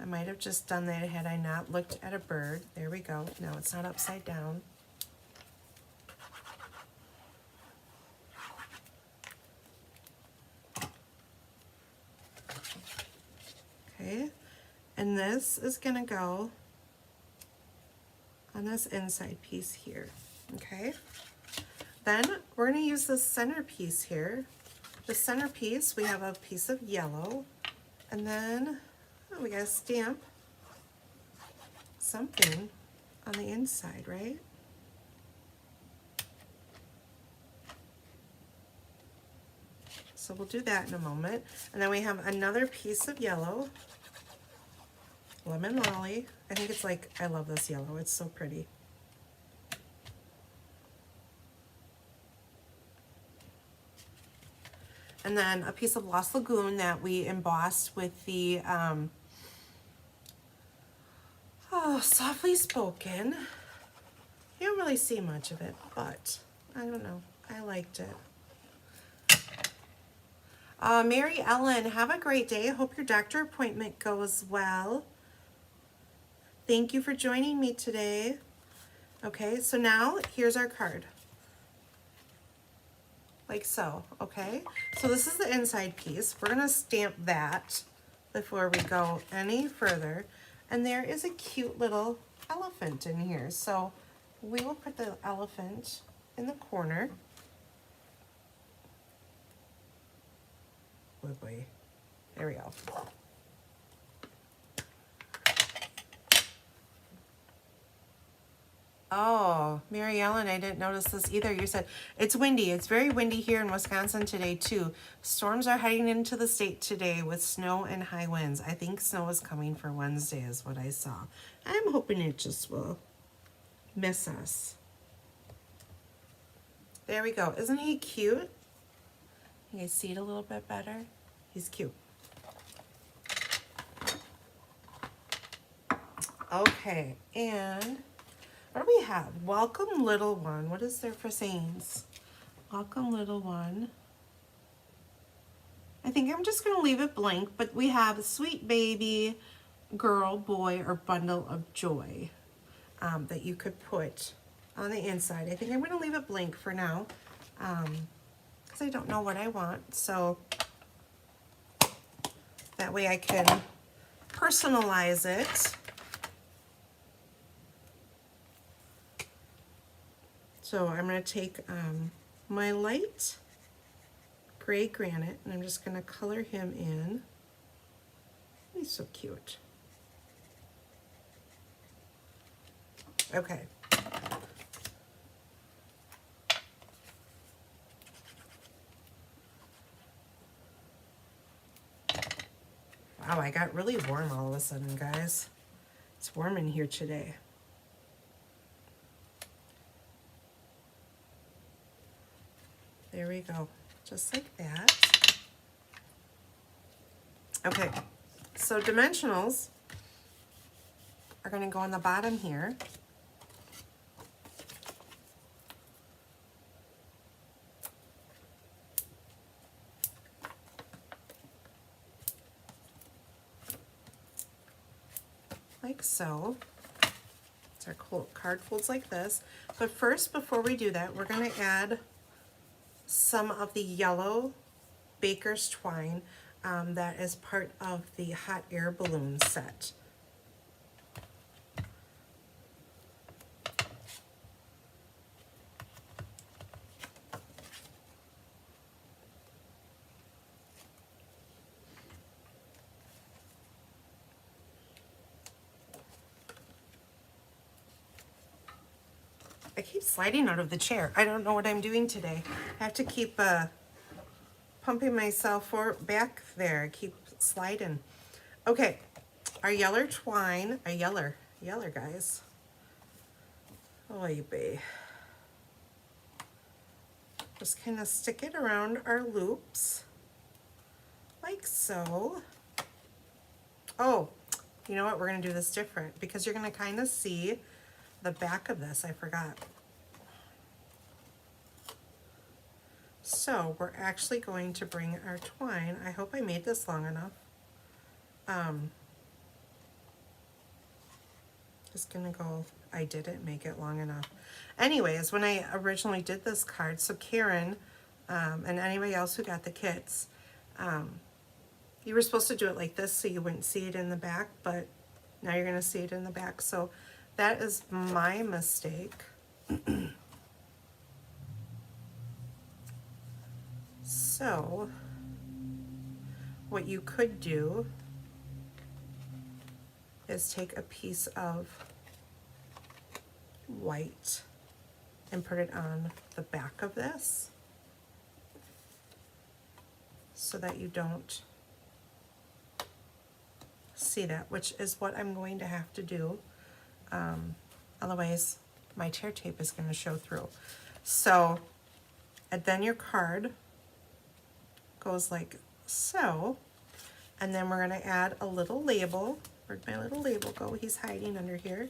I might have just done that had I not looked at a bird. There we go. No, it's not upside down. Okay, and this is gonna go on this inside piece here, okay? Then we're gonna use this center piece here. The center piece, we have a piece of yellow, and then we gotta stamp something on the inside, right? So we'll do that in a moment. And then we have another piece of yellow, lemon lolly. I think it's like, I love this yellow, it's so pretty. And then a piece of Lost Lagoon that we embossed with the Softly Spoken. You don't really see much of it, but I don't know, I liked it. Mary Ellen, have a great day. I hope your doctor appointment goes well. Thank you for joining me today. Okay, so now here's our card. Like so, okay? So this is the inside piece. We're gonna stamp that before we go any further. And there is a cute little elephant in here. So we will put the elephant in the corner. Oh boy, there we go. Oh, Mary Ellen, I didn't notice this either. You said it's windy. It's very windy here in Wisconsin today too. Storms are heading into the state today with snow and high winds. I think snow is coming for Wednesday is what I saw. I'm hoping it just will miss us. There we go. Isn't he cute? You guys see it a little bit better? He's cute. Okay, and what do we have? Welcome, little one. What is there for sayings? Welcome, little one. I think I'm just going to leave it blank, but we have sweet baby, girl, boy, or bundle of joy that you could put on the inside. I think I'm going to leave it blank for now because I don't know what I want. So that way I can personalize it. So I'm going to take my light gray granite and I'm just going to color him in. He's so cute. Okay. Wow, I got really warm all of a sudden, guys. It's warm in here today. There we go, just like that. Okay, so dimensionals are going to go on the bottom here. Like so. So our card folds like this. But first, before we do that, we're going to add some of the yellow baker's twine that is part of the hot air balloon set. I keep sliding out of the chair. I don't know what I'm doing today. I have to keep pumping myself back there. I keep sliding. Okay, our yeller twine, yeller guys. Oy vey. Just kind of stick it around our loops, like so. Oh, you know what? We're gonna do this different because you're gonna kind of see the back of this. I forgot. So we're actually going to bring our twine. I hope I made this long enough. Just gonna go, I didn't make it long enough. Anyways, when I originally did this card, so Karen and anybody else who got the kits, you were supposed to do it like this so you wouldn't see it in the back, but now you're gonna see it in the back. So that is my mistake. So what you could do is take a piece of white and put it on the back of this so that you don't see that, which is what I'm going to have to do. Otherwise, my tear tape is going to show through. So, and then your card goes like so, and then we're going to add a little label. Where'd my little label go? He's hiding under here.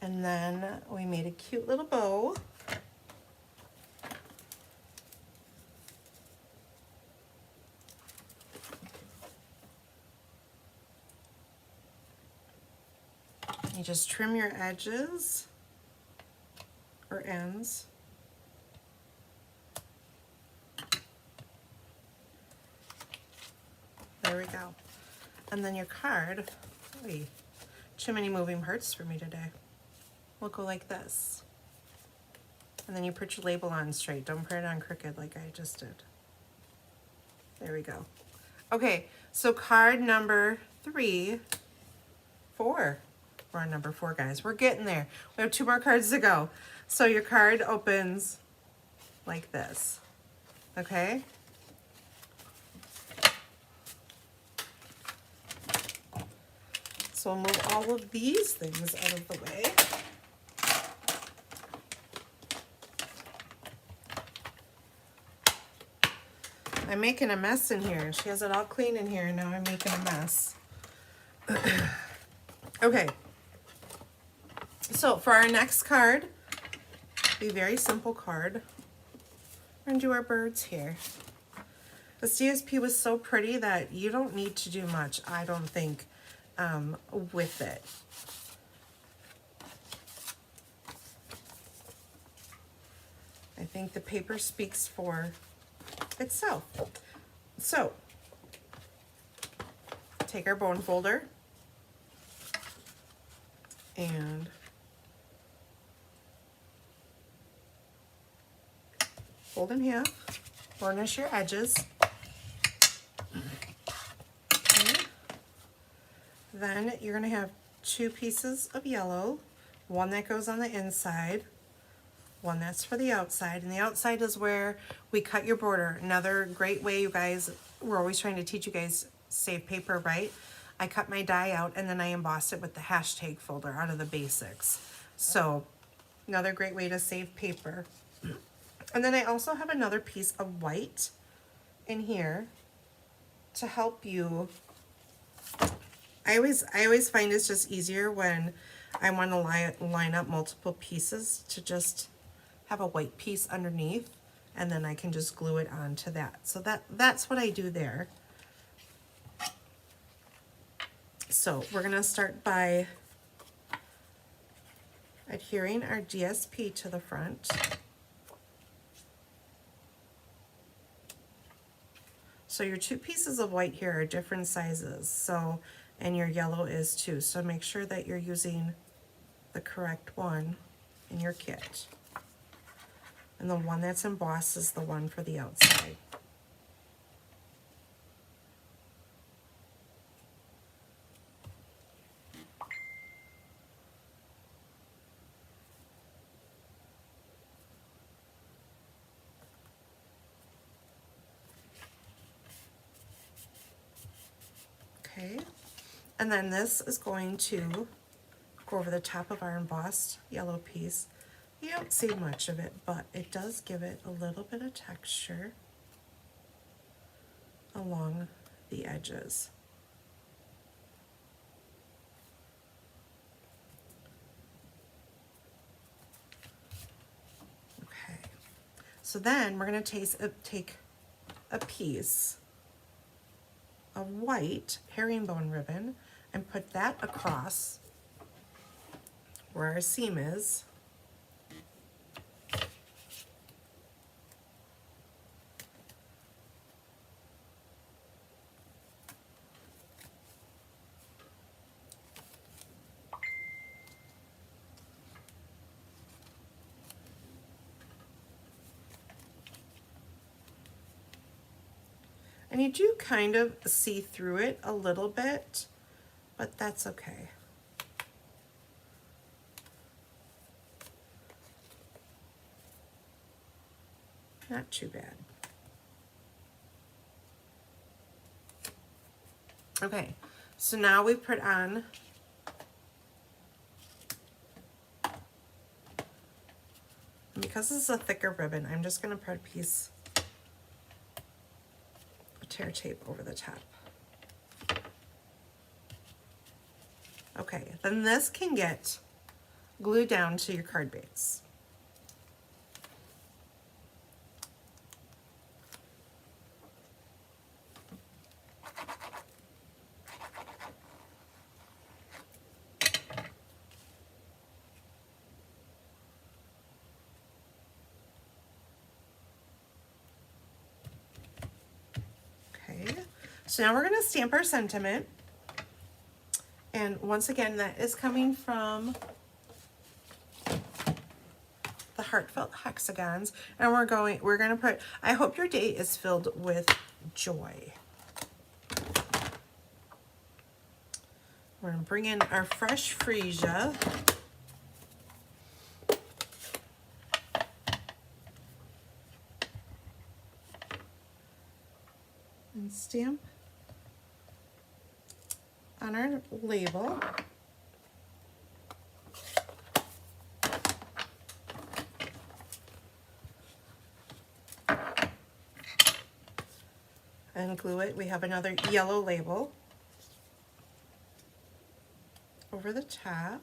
And then we made a cute little bow. You just trim your edges or ends. There we go. And then your card, oy, too many moving parts for me today, will go like this. And then you put your label on straight. Don't put it on crooked like I just did. There we go. Okay, so card number 4. We're on number 4, guys. We're getting there. We have 2 more cards to go. So your card opens like this. Okay? So we'll move all of these things out of the way. I'm making a mess in here. She has it all clean in here, and now I'm making a mess. Okay. So for our next card, a very simple card. We're gonna do our birds here. This DSP was so pretty that you don't need to do much, I don't think, with it. I think the paper speaks for itself. So, take our bone folder and fold in half, burnish your edges. Okay. Then you're going to have 2 pieces of yellow, one that goes on the inside, one that's for the outside, and the outside is where we cut your border. Another great way, you guys, we're always trying to teach you guys save paper, right? I cut my die out and then I embossed it with the hashtag folder out of the basics. So another great way to save paper. And then I also have another piece of white in here to help you. I always find it's just easier when I want to line up multiple pieces to just have a white piece underneath, and then I can just glue it onto that. So that's what I do there. So we're gonna start by adhering our DSP to the front. So your 2 pieces of white here are different sizes, so, and your yellow is too. So make sure that you're using the correct one in your kit. And the one that's embossed is the one for the outside. Okay, and then this is going to go over the top of our embossed yellow piece. You don't see much of it, but it does give it a little bit of texture along the edges. Okay, so then we're going to take a piece of white herringbone ribbon and put that across where our seam is. And you do kind of see through it a little bit, but that's okay. Not too bad. Okay, so now we put on because this is a thicker ribbon, I'm just going to put a piece of tear tape over the top. Okay, then this can get glued down to your card base. So now we're going to stamp our sentiment. And once again, that is coming from the Heartfelt Hexagons. And we're going to put, I hope your day is filled with joy. We're going to bring in our fresh freesia. And stamp on our label. And glue it. We have another yellow label over the top.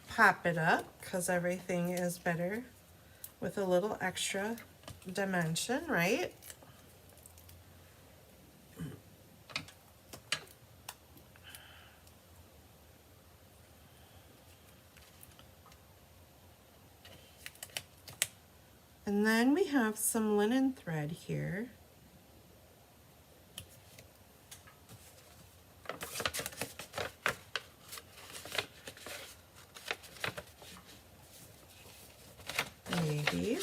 Pop it up because everything is better with a little extra dimension, right? And then we have some linen thread here. Maybe.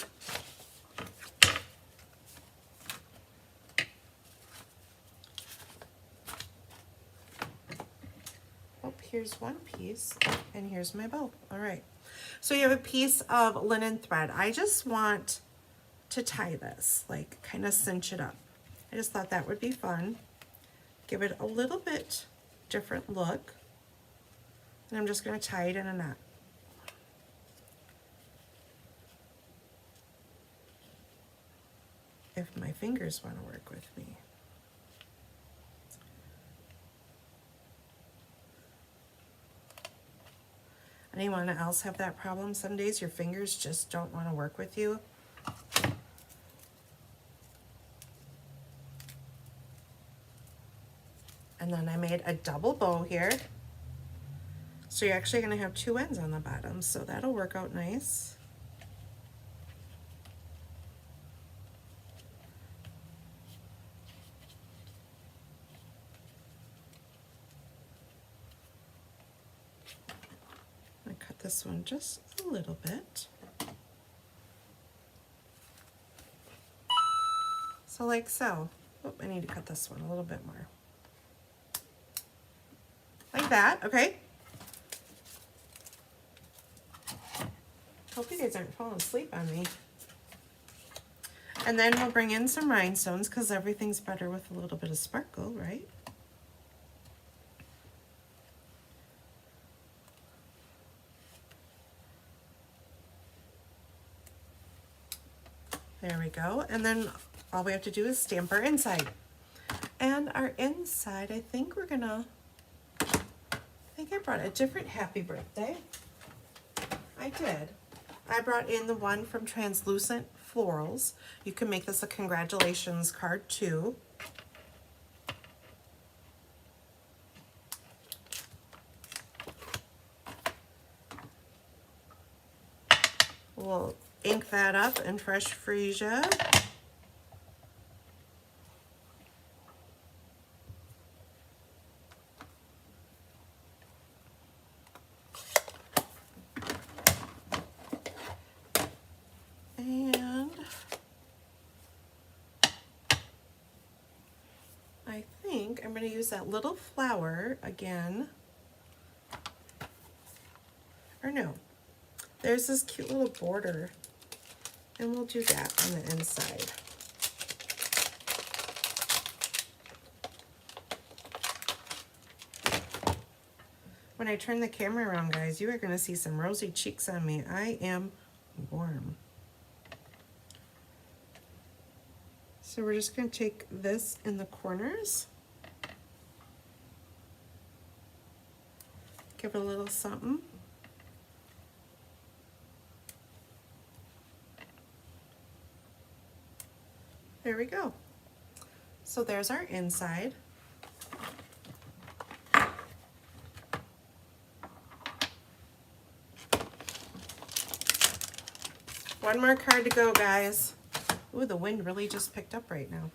Oh, here's one piece, and here's my bow. All right. So you have a piece of linen thread. I just want to tie this, like kind of cinch it up. I just thought that would be fun. Give it a little bit different look. And I'm just going to tie it in a knot. If my fingers want to work with me. Anyone else have that problem? Some days your fingers just don't want to work with you. And then I made a double bow here. So you're actually going to have two ends on the bottom, so that'll work out nice. This one just a little bit. So like so. Oh, I need to cut this one a little bit more. Like that, okay? Hope you guys aren't falling asleep on me. And then we'll bring in some rhinestones because everything's better with a little bit of sparkle, right? There we go. And then all we have to do is stamp our inside. And our inside, I think we're gonna, I think I brought a different happy birthday. I did. I brought in the one from Translucent Florals. You can make this a congratulations card too. We'll ink that up in fresh freesia. And I think I'm going to use that little flower again. Or no, there's this cute little border. And we'll do that on the inside. When I turn the camera around, guys, you are going to see some rosy cheeks on me. I am warm. So we're just going to take this in the corners. Give it a little something. There we go. So there's our inside. one more card to go, guys. Ooh, the wind really just picked up right now.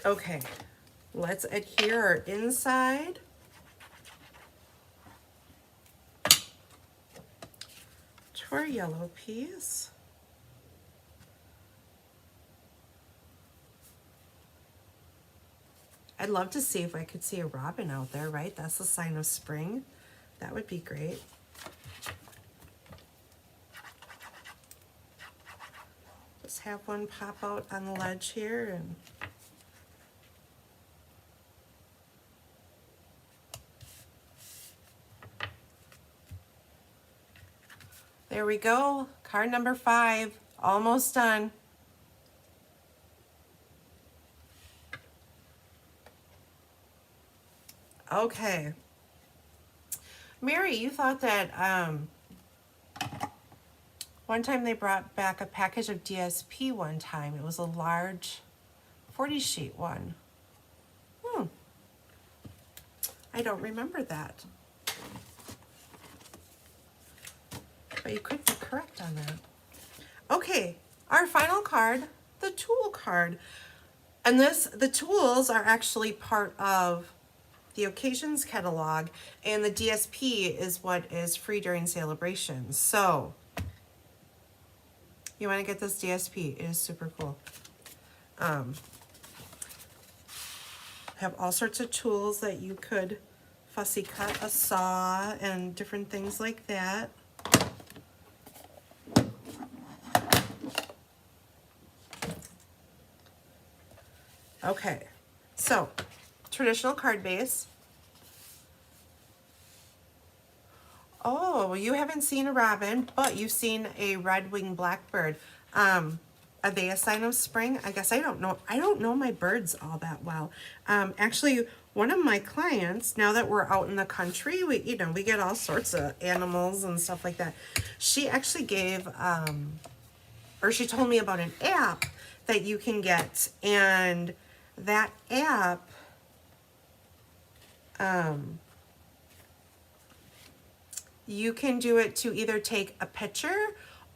Okay, let's adhere our inside. To our yellow piece. I'd love to see if I could see a robin out there, right? That's a sign of spring. That would be great. Just have one pop out on the ledge here and there we go. Card number 5, almost done. Okay. Mary, you thought that one time they brought back a package of DSP one time. It was a large 40 sheet one. I don't remember that. But you could be correct on that. Okay, our final card, the tool card. And the tools are actually part of the occasions catalog, and the DSP is what is free during sale-a-bration. So you want to get this DSP. It is super cool. Have all sorts of tools that you could fussy cut, a saw, and different things like that. Okay, so traditional card base. Oh, you haven't seen a robin, but you've seen a red-winged blackbird. Are they a sign of spring? I guess I don't know. I don't know my birds all that well. Actually, one of my clients, now that we're out in the country, we get all sorts of animals and stuff like that. She actually gave, or she told me about an app that you can get, and that app, you can do it to either take a picture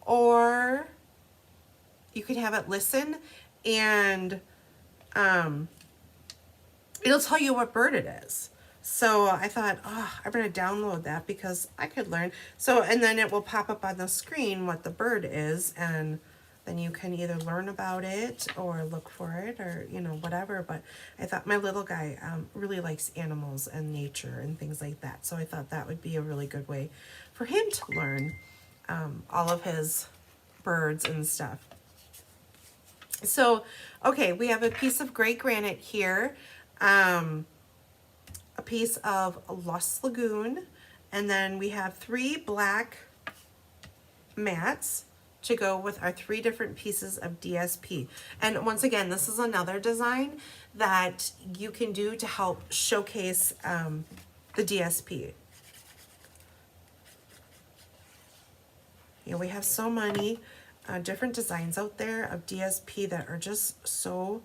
or you can have it listen, and it'll tell you what bird it is. So I thought, oh, I'm going to download that because I could learn. So, and then it will pop up on the screen what the bird is, and then you can either learn about it or look for it or, whatever. But I thought my little guy really likes animals and nature and things like that. So I thought that would be a really good way for him to learn all of his birds and stuff. So, okay, we have a piece of gray granite here, a piece of Lost Lagoon, and then we have 3 black mats to go with our 3 different pieces of DSP. And once again, this is another design that you can do to help showcase the DSP. We have so many different designs out there of DSP that are just so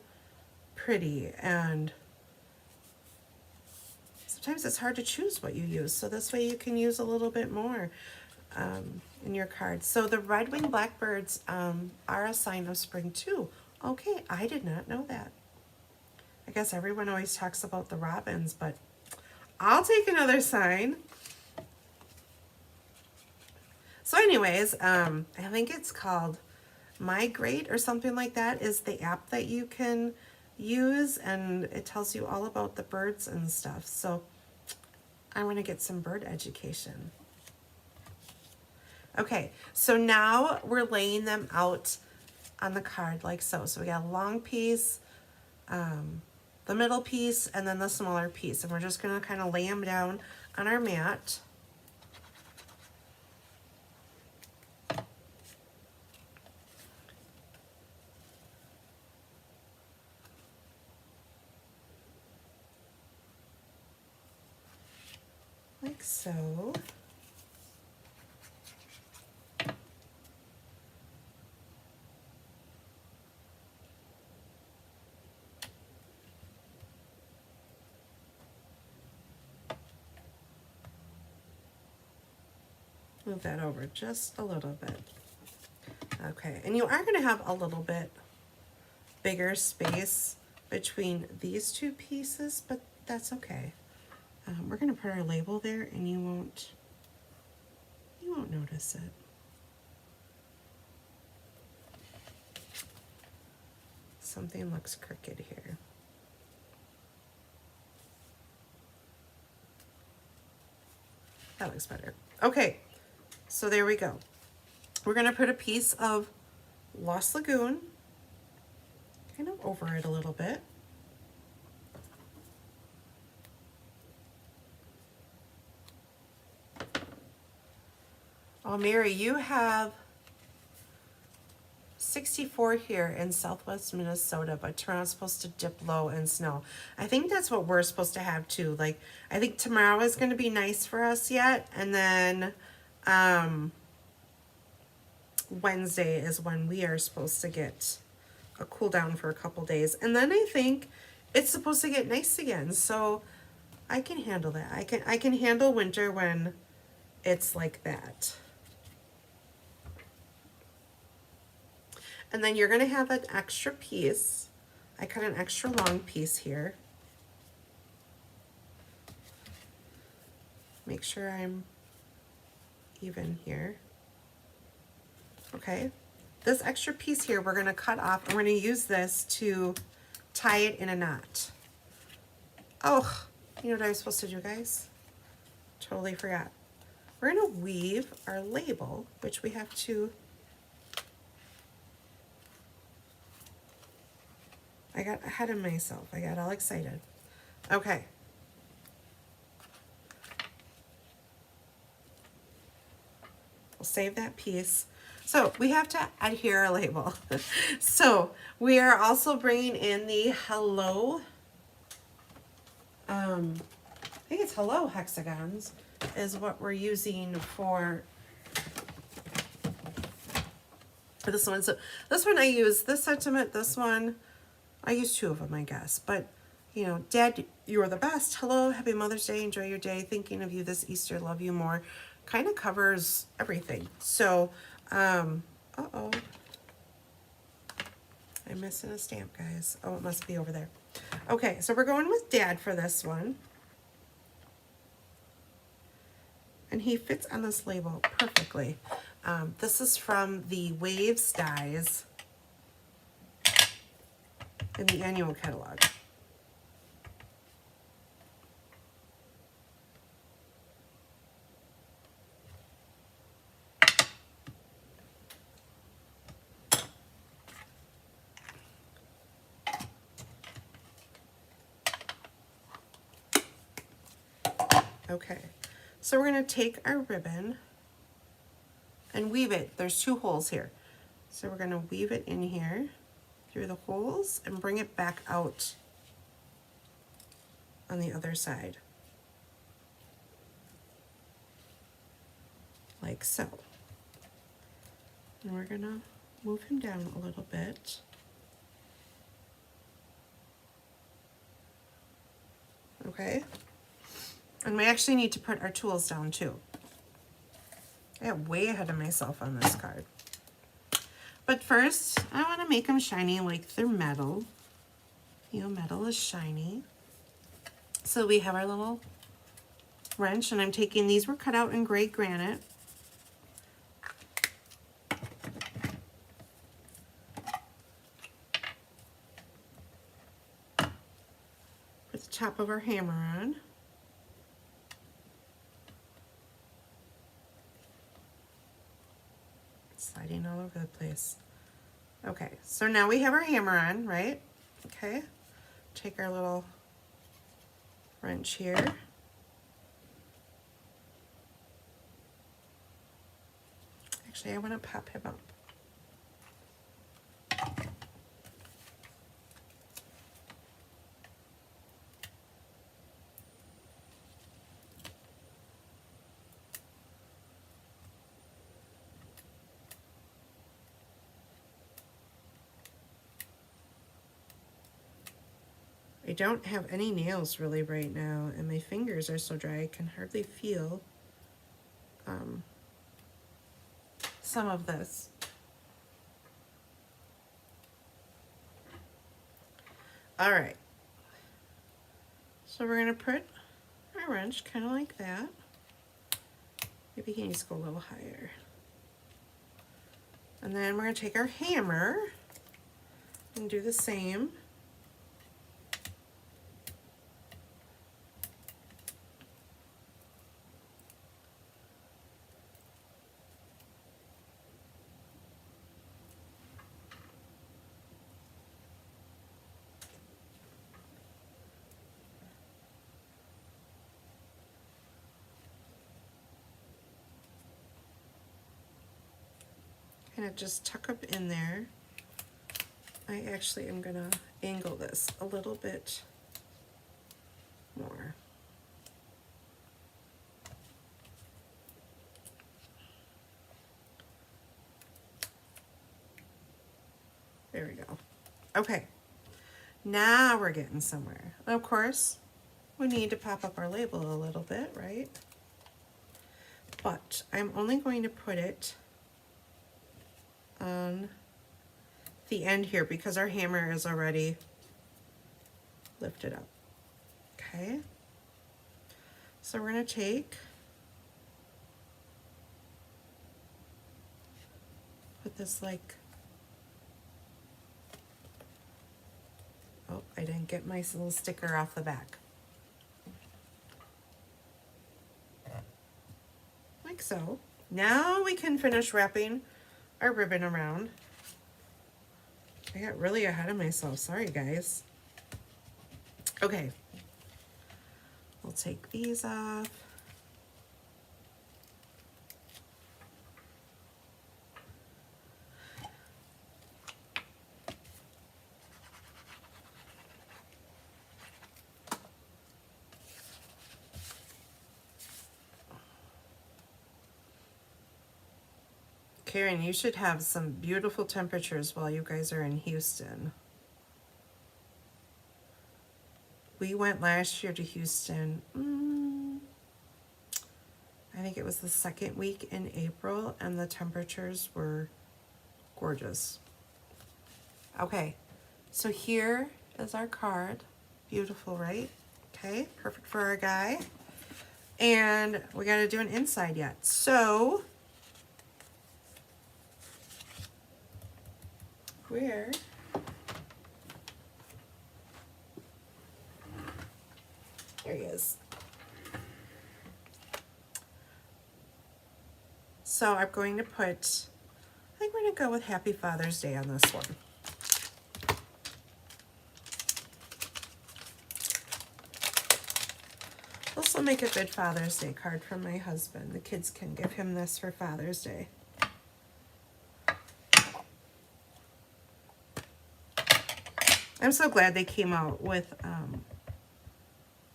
pretty, and sometimes it's hard to choose what you use, so this way you can use a little bit more in your cards. So the red-winged blackbirds are a sign of spring too. Okay, I did not know that. I guess everyone always talks about the robins, but I'll take another sign. So anyways, I think it's called Migrate or something like that is the app that you can use, and it tells you all about the birds and stuff. So I want to get some bird education. Okay, so now we're laying them out on the card like so. So we got a long piece, the middle piece, and then the smaller piece. And we're just going to kind of lay them down on our mat. Like so. Move that over just a little bit. Okay, and you are going to have a little bit bigger space between these two pieces, but that's okay. We're going to put our label there, and you won't notice it. Something looks crooked here. That looks better. Okay, so there we go. We're going to put a piece of Lost Lagoon kind of over it a little bit. Oh, Mary, you have 64 here in Southwest Minnesota, but tomorrow's supposed to dip low in snow. I think that's what we're supposed to have too. Like, I think tomorrow is going to be nice for us yet, and then Wednesday is when we are supposed to get a cool down for a couple days, and then I think it's supposed to get nice again. So I can handle that. I can handle winter when it's like that. And then you're going to have an extra piece. I cut an extra long piece here. Make sure I'm even here. Okay. This extra piece here we're going to cut off, and we're going to use this to tie it in a knot. Oh, you know what I was supposed to do, guys? Totally forgot. We're going to weave our label, which we have to... I got ahead of myself. I got all excited. Okay. We'll save that piece. So we have to adhere our label. So we are also bringing in the Hello, I think it's Hello hexagons is what we're using for this one. So this one I use this sentiment, this one, I use two of them, I guess. But, you know, Dad, you're the best. Hello, happy Mother's Day. Enjoy your day. Thinking of you this Easter. Love you more. Kind of covers everything. So, uh-oh. I'm missing a stamp, guys. Oh, it must be over there. Okay, so we're going with Dad for this one. And he fits on this label perfectly. This is from the Waves dies in the annual catalog. Okay, so we're going to take our ribbon and weave it. There's two holes here. So we're going to weave it in here through the holes and bring it back out on the other side. Like so. And we're going to move him down a little bit. Okay. And we actually need to put our tools down too. I got way ahead of myself on this card. But first, I want to make them shiny like they're metal. You know, metal is shiny. So we have our little wrench, and I'm taking, these were cut out in gray granite. Put the top of our hammer on. Sliding all over the place. Okay, so now we have our hammer on, right? Okay, take our little wrench here. Actually, I want to pop him up. I don't have any nails really right now, and my fingers are so dry I can hardly feel some of this. All right. So we're going to put our wrench kind of like that. Maybe he needs to go a little higher. And then we're going to take our hammer and do the same. Kind of just tuck up in there. I actually am going to angle this a little bit more. There we go. Okay, now we're getting somewhere. And of course, we need to pop up our label a little bit, right? But I'm only going to put it on the end here because our hammer is already lifted up. Okay, so we're going to take, put this like, oh, I didn't get my little sticker off the back. Like so. Now we can finish wrapping our ribbon around. I got really ahead of myself, sorry guys. Okay, we'll take these off. Karen, you should have some beautiful temperatures while you guys are in Houston. We went last year to Houston, I think it was the second week in April, and the temperatures were gorgeous. Okay, so here is our card. Beautiful, right? Okay, perfect for our guy. And we got to do an inside yet. So where there he is. So I'm going to put, I think we're going to go with Happy Father's Day on this one. This will make a good Father's Day card from my husband. The kids can give him this for Father's Day. I'm so glad they came out with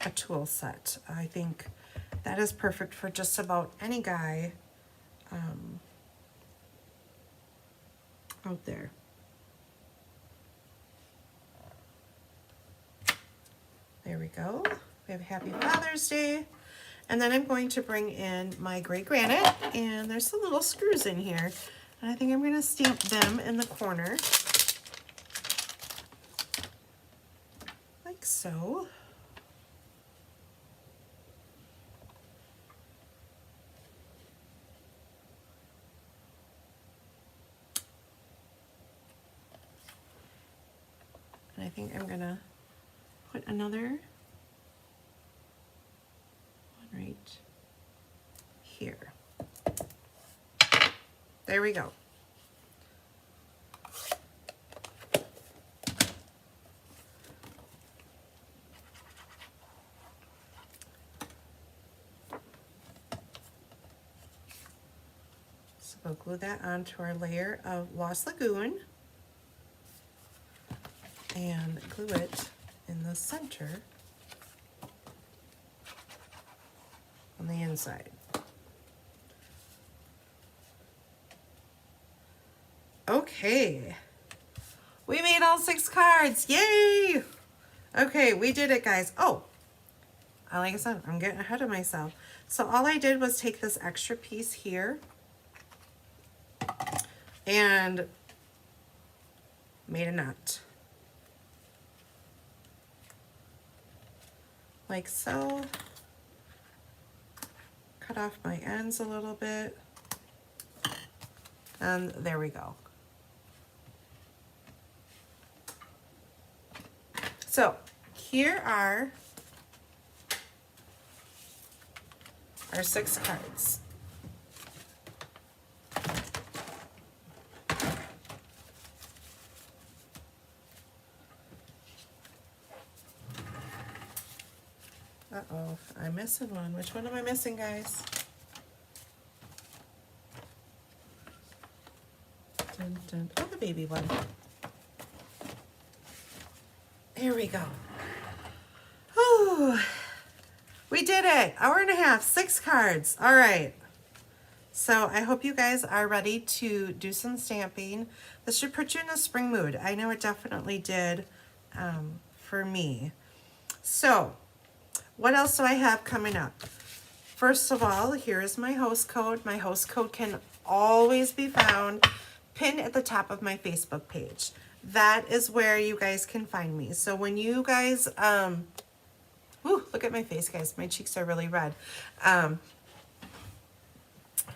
a tool set. I think that is perfect for just about any guy out there. There we go. We have Happy Father's Day. And then I'm going to bring in my gray granite, and there's some little screws in here. And I think I'm going to stamp them in the corner. Like so. And I think I'm going to put another one right here. There we go. So we'll glue that onto our layer of Lost Lagoon and glue it in the center on the inside. Okay, we made all 6 cards, yay! Okay, we did it, guys. Oh, like I said, I'm getting ahead of myself. So all I did was take this extra piece here and made a knot. Like so. Cut off my ends a little bit. And there we go. So here are our 6 cards. Uh-oh, I'm missing one. Which one am I missing, guys? Dun, dun. Oh, the baby one. Here we go. Oh, we did it. Hour and a half, 6 cards. All right. So I hope you guys are ready to do some stamping. This should put you in a spring mood. I know it definitely did for me. So what else do I have coming up? First of all, here is my host code. My host code can always be found pinned at the top of my Facebook page. That is where you guys can find me. So when you guys, whew, look at my face, guys. My cheeks are really red.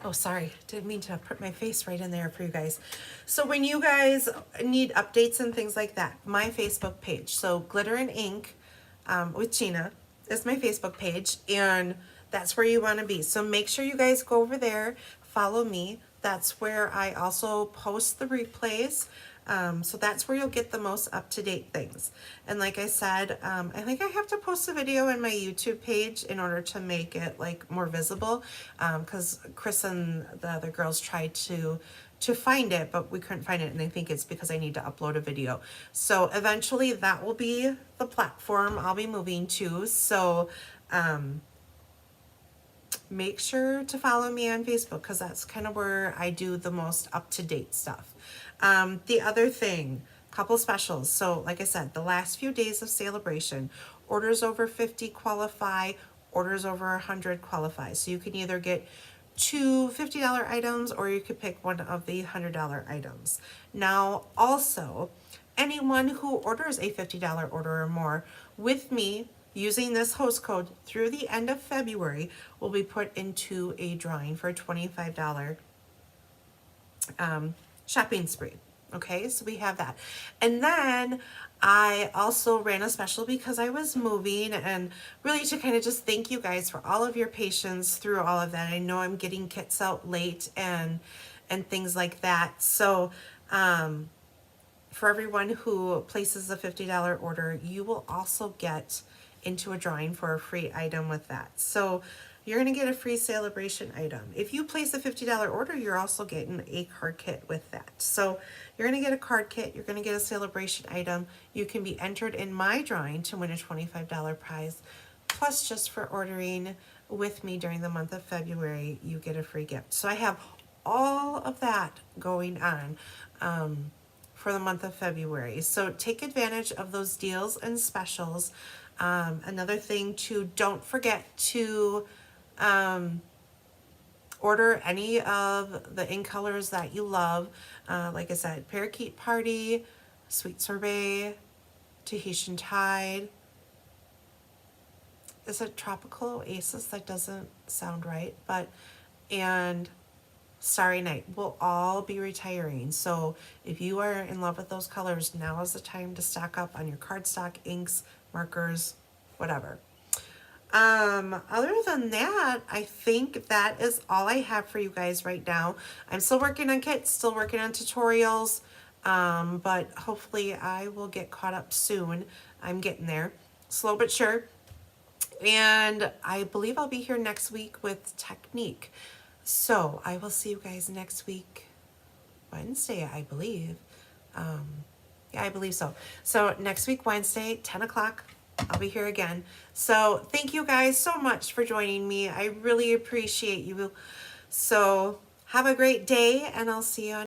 Oh, sorry. Didn't mean to put my face right in there for you guys. So when you guys need updates and things like that, my Facebook page. So Glitter and Ink with Gina is my Facebook page, and that's where you want to be. So make sure you guys go over there, follow me. That's where I also post the replays. So that's where you'll get the most up-to-date things. And like I said, I think I have to post a video on my YouTube page in order to make it like more visible, because Chris and the other girls tried to find it, but we couldn't find it, and I think it's because I need to upload a video. So eventually that will be the platform I'll be moving to. So make sure to follow me on Facebook, because that's kind of where I do the most up-to-date stuff. The other thing, couple specials. So like I said, the last few days of sale-a-bration, orders over 50 qualify, orders over 100 qualify. So you can either get 2 $50 items, or you could pick one of the $100 items. Now also, anyone who orders a $50 order or more with me using this host code through the end of February will be put into a drawing for a $25 shopping spree. Okay, so we have that. And then I also ran a special because I was moving, and really to kind of just thank you guys for all of your patience through all of that. I know I'm getting kits out late and things like that. So for everyone who places a $50 order, you will also get into a drawing for a free item with that. So you're going to get a free sale-a-bration item. If you place a $50 order, you're also getting a card kit with that. So you're going to get a card kit, you're going to get a sale-a-bration item. You can be entered in my drawing to win a $25 prize. Plus, just for ordering with me during the month of February, you get a free gift. So I have all of that going on for the month of February. So take advantage of those deals and specials. Another thing too, don't forget to order any of the ink colors that you love. Like I said, Parakeet Party, Sweet Sorbet, Tahitian Tide. Is it Tropical Oasis? That doesn't sound right, but, and Starry Night will all be retiring. So if you are in love with those colors, now is the time to stock up on your cardstock, inks, markers, whatever. Other than that, I think that is all I have for you guys right now. I'm still working on kits, still working on tutorials, but hopefully I will get caught up soon. I'm getting there, slow but sure. And I believe I'll be here next week with Technique. So I will see you guys next week, Wednesday, I believe. Yeah, I believe so. So next week, Wednesday, 10 o'clock, I'll be here again. So thank you guys so much for joining me. I really appreciate you. So have a great day, and I'll see you on